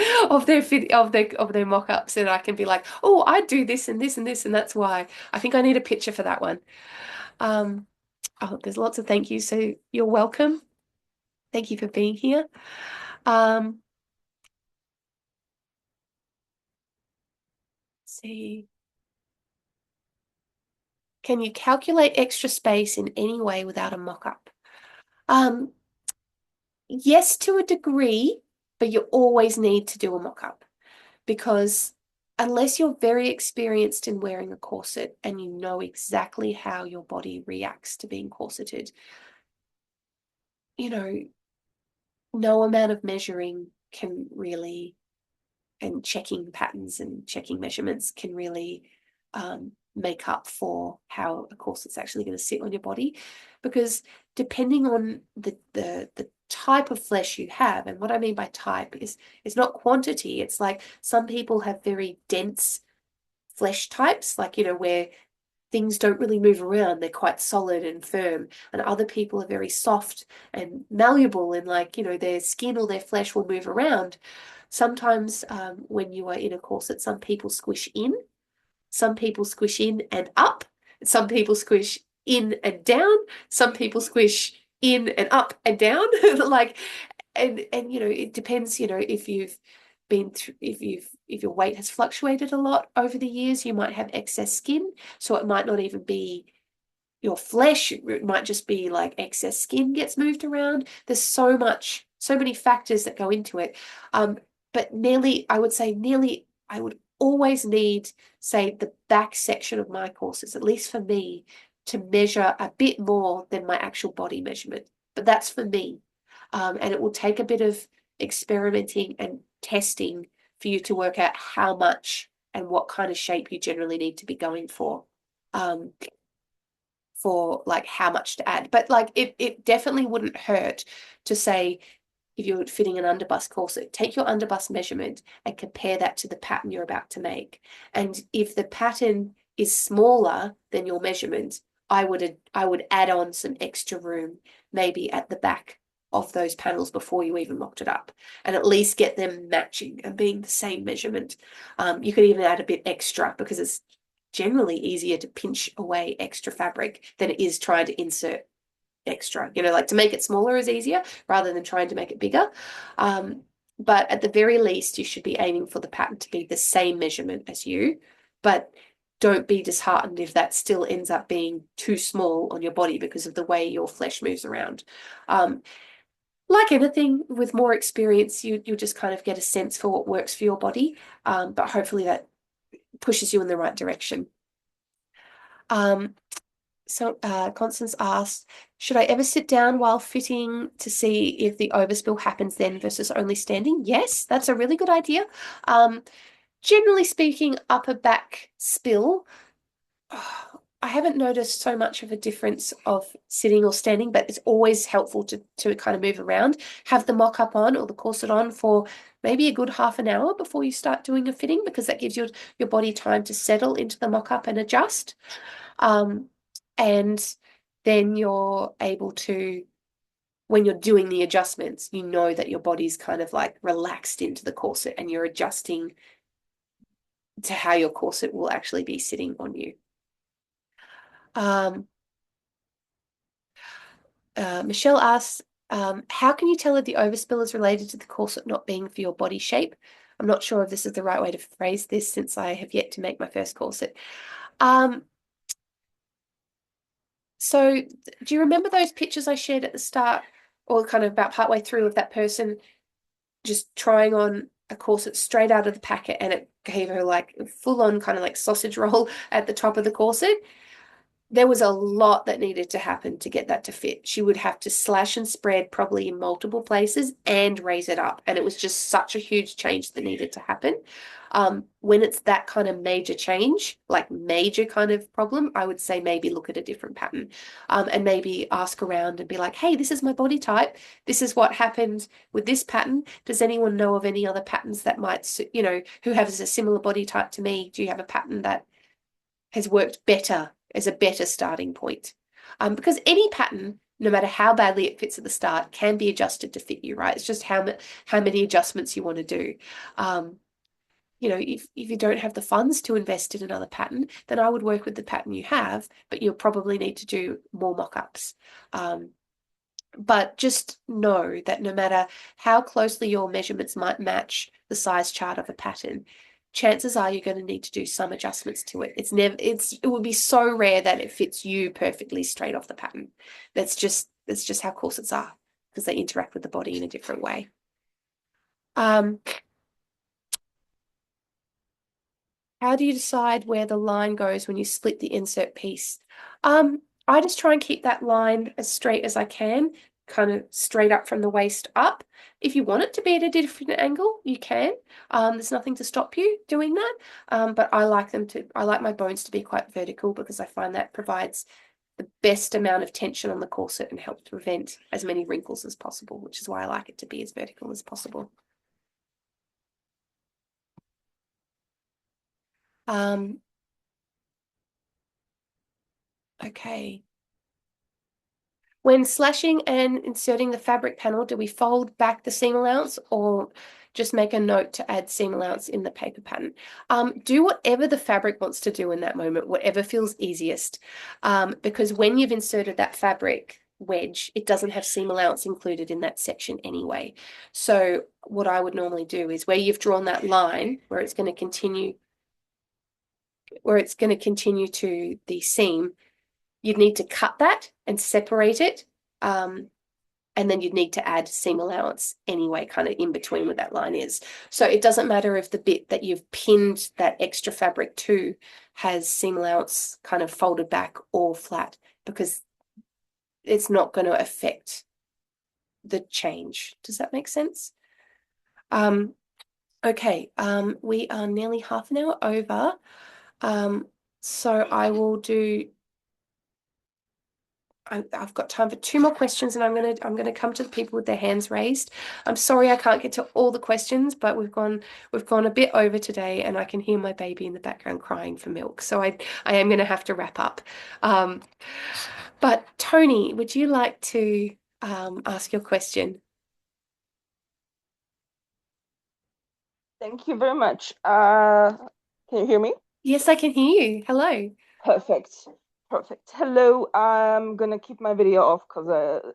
their mock-ups, and I can be like, oh, I do this and this and this, and that's why. I think I need a picture for that one. Oh, there's lots of thank yous, so you're welcome. Thank you for being here. Let's see. Can you calculate extra space in any way without a mock-up? Yes, to a degree, but you always need to do a mock-up, because unless you're very experienced in wearing a corset and you know exactly how your body reacts to being corseted, no amount of measuring can really, and checking patterns and checking measurements can really make up for how a corset's actually going to sit on your body, because depending on the type of flesh you have, and what I mean by type is it's not quantity, it's like some people have very dense flesh types, like where things don't really move around, they're quite solid and firm, and other people are very soft and malleable, and their skin or their flesh will move around. Sometimes when you are in a corset, some people squish in and up, some people squish in and down, some people squish in and up and down. And it depends, if you've been through, if your weight has fluctuated a lot over the years, you might have excess skin, so it might not even be your flesh, it might just be like excess skin gets moved around. There's so many factors that go into it. But I would always need, say, the back section of my corsets, at least for me, to measure a bit more than my actual body measurement. But that's for me. And it will take a bit of experimenting and testing for you to work out how much and what kind of shape you generally need to be going for like how much to add. But it definitely wouldn't hurt to say, if you're fitting an underbust corset, take your underbust measurement and compare that to the pattern you're about to make. And if the pattern is smaller than your measurement, I would add on some extra room, maybe at the back of those panels before you even mocked it up, and at least get them matching and being the same measurement. You could even add a bit extra, because it's generally easier to pinch away extra fabric than it is trying to insert extra. To make it smaller is easier rather than trying to make it bigger. But at the very least, you should be aiming for the pattern to be the same measurement as you, but don't be disheartened if that still ends up being too small on your body because of the way your flesh moves around. Like anything, with more experience, you'll just kind of get a sense for what works for your body. But hopefully that pushes you in the right direction. So Constance asked, should I ever sit down while fitting to see if the overspill happens then versus only standing? Yes, that's a really good idea. Generally speaking, upper back spill, I haven't noticed so much of a difference of sitting or standing, but it's always helpful to kind of move around. Have the mock-up on or the corset on for maybe a good half an hour before you start doing a fitting, because that gives your body time to settle into the mock-up and adjust. And then you're able to, when you're doing the adjustments, you know that your body's kind of like relaxed into the corset and you're adjusting to how your corset will actually be sitting on you. Michelle asks, how can you tell if the overspill is related to the corset not being for your body shape? I'm not sure if this is the right way to phrase this since I have yet to make my first corset. So do you remember those pictures I shared at the start, or kind of about partway through, of that person just trying on a corset straight out of the packet and it gave her like full on kind of like sausage roll at the top of the corset? There was a lot that needed to happen to get that to fit. She would have to slash and spread probably in multiple places and raise it up. And it was just such a huge change that needed to happen. When it's that kind of major change, like major kind of problem, I would say maybe look at a different pattern, and maybe ask around and be like, hey, this is my body type. This is what happened with this pattern. Does anyone know of any other patterns that might, who has a similar body type to me? Do you have a pattern that has worked better as a better starting point? Because any pattern, no matter how badly it fits at the start, can be adjusted to fit you, right? It's just how many adjustments you want to do. If you don't have the funds to invest in another pattern, then I would work with the pattern you have, but you'll probably need to do more mock-ups. But just know that no matter how closely your measurements might match the size chart of a pattern, chances are you're going to need to do some adjustments to it. It would be so rare that it fits you perfectly straight off the pattern. That's just how corsets are, because they interact with the body in a different way. How do you decide where the line goes when you split the insert piece? I just try and keep that line as straight as I can, kind of straight up from the waist up. If you want it to be at a different angle, you can. There's nothing to stop you doing that. But I like my bones to be quite vertical, because I find that provides the best amount of tension on the corset and helps prevent as many wrinkles as possible, which is why I like it to be as vertical as possible. Okay. When slashing and inserting the fabric panel, do we fold back the seam allowance or just make a note to add seam allowance in the paper pattern? Do whatever the fabric wants to do in that moment, whatever feels easiest. Because when you've inserted that fabric wedge, it doesn't have seam allowance included in that section anyway. So what I would normally do is, where you've drawn that line where it's going to continue to the seam, you'd need to cut that and separate it. And then you'd need to add seam allowance anyway, kind of in between where that line is. So it doesn't matter if the bit that you've pinned that extra fabric to has seam allowance kind of folded back or flat, because it's not going to affect the change. Does that make sense? Okay, we are nearly half an hour over. So I will do, I've got time for 2 more questions, and I'm gonna come to the people with their hands raised. I'm sorry I can't get to all the questions, but we've gone a bit over today, and I can hear my baby in the background crying for milk. So I am gonna have to wrap up. But Tony, would you like to ask your question? Thank you very much. Can you hear me? Yes, I can hear you. Hello. Perfect. Hello. I'm gonna keep my video off because the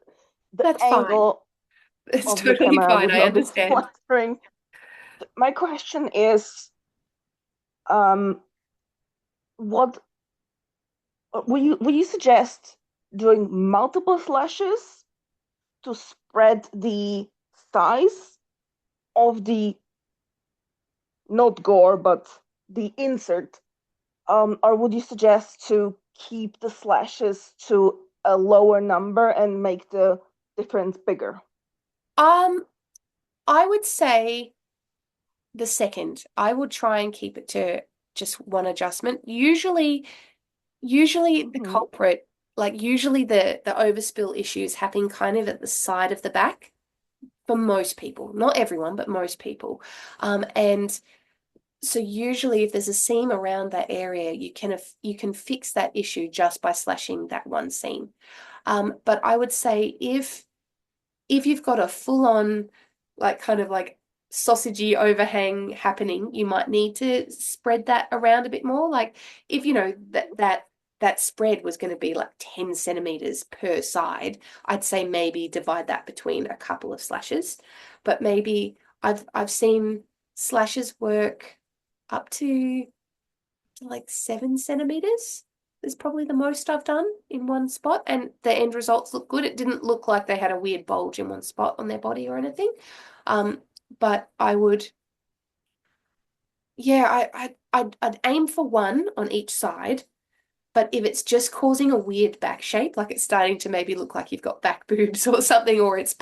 That's fine. angle It's of the totally camera fine. would I not be understand. flattering. My question is, what would you suggest doing multiple slashes to spread the size of the, not gore, but the insert? Or would you suggest to keep the slashes to a lower number and make the difference bigger? I would say the second. I would try and keep it to just one adjustment. Usually the culprit, like usually the overspill issues happen kind of at the side of the back for most people. Not everyone, but most people. And so usually if there's a seam around that area, you can fix that issue just by slashing that one seam. But I would say if you've got a full-on, like kind of like sausagey overhang happening, you might need to spread that around a bit more. Like if you know that spread was going to be like 10 centimeters per side, I'd say maybe divide that between a couple of slashes. But maybe I've seen slashes work up to like 7 centimeters is probably the most I've done in one spot, and the end results look good. It didn't look like they had a weird bulge in one spot on their body or anything. But I would, yeah, I'd aim for one on each side. But if it's just causing a weird back shape, like it's starting to maybe look like you've got back boobs or something, or it's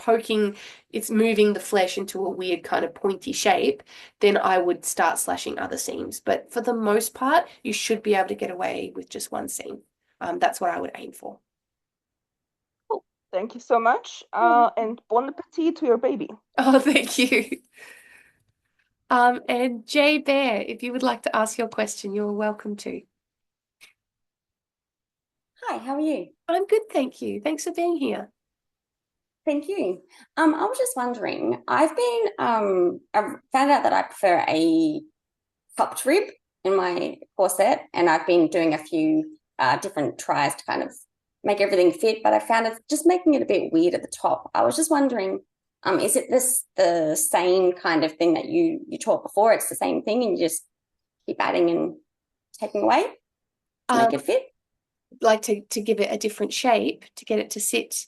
moving the flesh into a weird kind of pointy shape, then I would start slashing other seams. But for the most part, you should be able to get away with just one seam. That's what I would aim for. Cool. Thank you so much. And bon appetit to your baby. Oh, thank you. And Jay Bear, if you would like to ask your question, you're welcome to. Hi, how are you? I'm good, thank you. Thanks for being here. Thank you. I was just wondering, I've found out that I prefer a cupped rib in my corset, and I've been doing a few different tries to kind of make everything fit, but I found it's just making it a bit weird at the top. I was just wondering, is it the same kind of thing that you taught before? It's the same thing, and you just keep adding and taking away to make it fit? Like to give it a different shape, to get it to sit.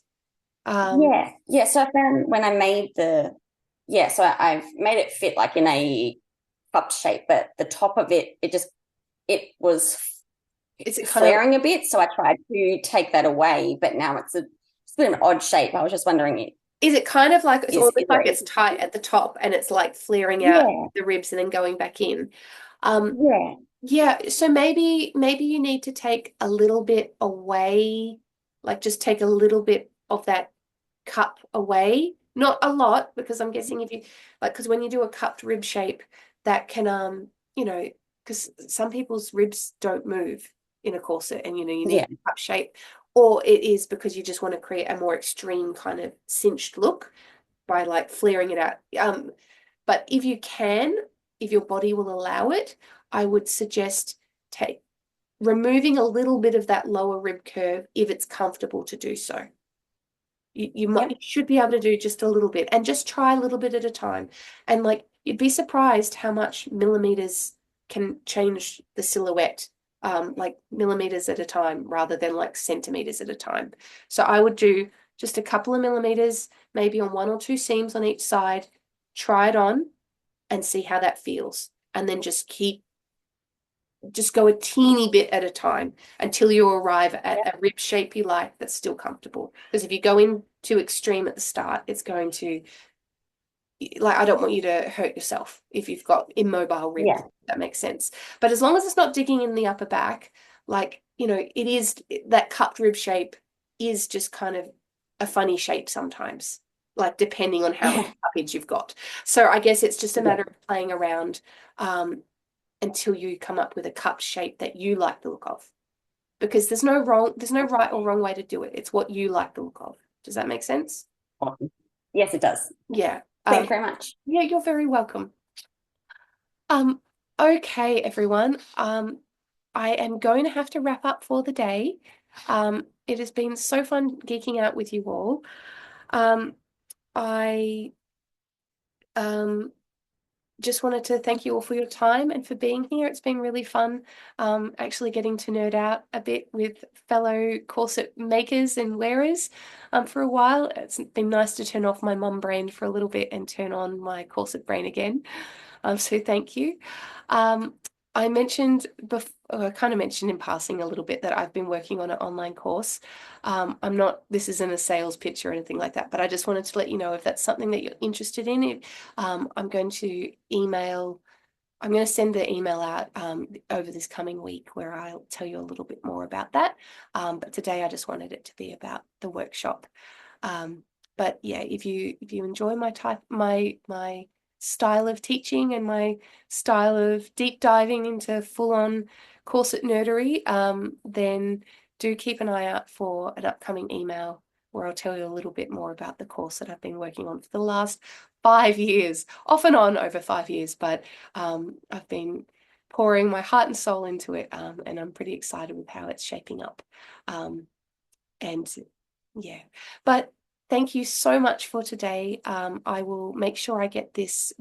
Yeah. So I found when I made I've made it fit like in a cupped shape, but the top of it was Is it kind flaring a bit. So I tried to take that away, but now it's a bit of an odd shape. I was just wondering, is it kind of like it's Is- almost is like it- it's tight at the top and it's like flaring out the ribs and then going back in? yeah, Yeah, so maybe you need to take a little bit away, like just take a little bit of that cup away. Not a lot, because I'm guessing if you like, because when you do a cupped rib shape, that can because some people's ribs don't move in a corset, and you need Yeah. a cup shape, or it is because you just want to create a more extreme kind of cinched look by like flaring it out. But if your body will allow it, I would suggest removing a little bit of that lower rib curve if it's comfortable to do so. You should be able to do just a little bit, and just try a little bit at a time. And like you'd be surprised how much millimeters can change the silhouette, like millimeters at a time rather than like centimeters at a time. So I would do just a couple of millimeters, maybe on one or two seams on each side, try it on and see how that feels. And then just go a teeny bit at a time until you arrive at a rib shape you like that's still comfortable. Because if you go in too extreme at the start, it's going to, like, I don't want you to hurt yourself if you've got immobile ribs. Yeah. If that makes sense. But as long as it's not digging in the upper back, like, it is, that cupped rib shape is just kind of a funny shape sometimes, like depending on how much cuppage you've got. So I guess it's just a matter of playing around until you come up with a cupped shape that you like the look of. Because there's no right or wrong way to do it. It's what you like the look of. Does that make sense? Awesome. Yes, it does. Yeah. Thanks very much. Yeah, you're very welcome. Okay, everyone. I am going to have to wrap up for the day. It has been so fun geeking out with you all. I just wanted to thank you all for your time and for being here. It's been really fun, actually getting to nerd out a bit with fellow corset makers and wearers for a while. It's been nice to turn off my mum brain for a little bit and turn on my corset brain again. So thank you. I mentioned before, I kind of mentioned in passing a little bit that I've been working on an online course. This isn't a sales pitch or anything like that, but I just wanted to let you know if that's something that you're interested in. I'm going to send the email out over this coming week where I'll tell you a little bit more about that. But today I just wanted it to be about the workshop. But yeah, if you enjoy my style of teaching and my style of deep diving into full-on corset nerdery, then do keep an eye out for an upcoming email where I'll tell you a little bit more about the course that I've been working on for the last 5 years, off and on over 5 years, but I've been pouring my heart and soul into it, and I'm pretty excited with how it's shaping up. And yeah, but thank you so much for today. I will make sure I get this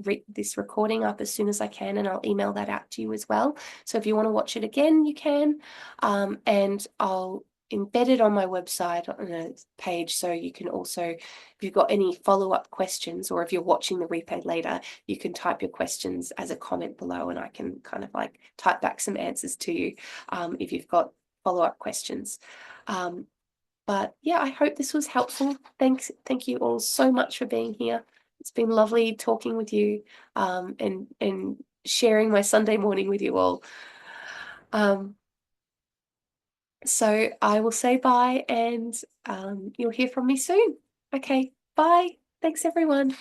recording up as soon as I can, and I'll email that out to you as well. So if you want to watch it again, you can. And I'll embed it on my website on a page, so you can also, if you've got any follow-up questions, or if you're watching the replay later, you can type your questions as a comment below, and I can kind of like type back some answers to you if you've got follow-up questions. But yeah, I hope this was helpful. Thank you all so much for being here. It's been lovely talking with you, and sharing my Sunday morning with you all. So I will say bye, and you'll hear from me soon. Okay, bye. Thanks everyone.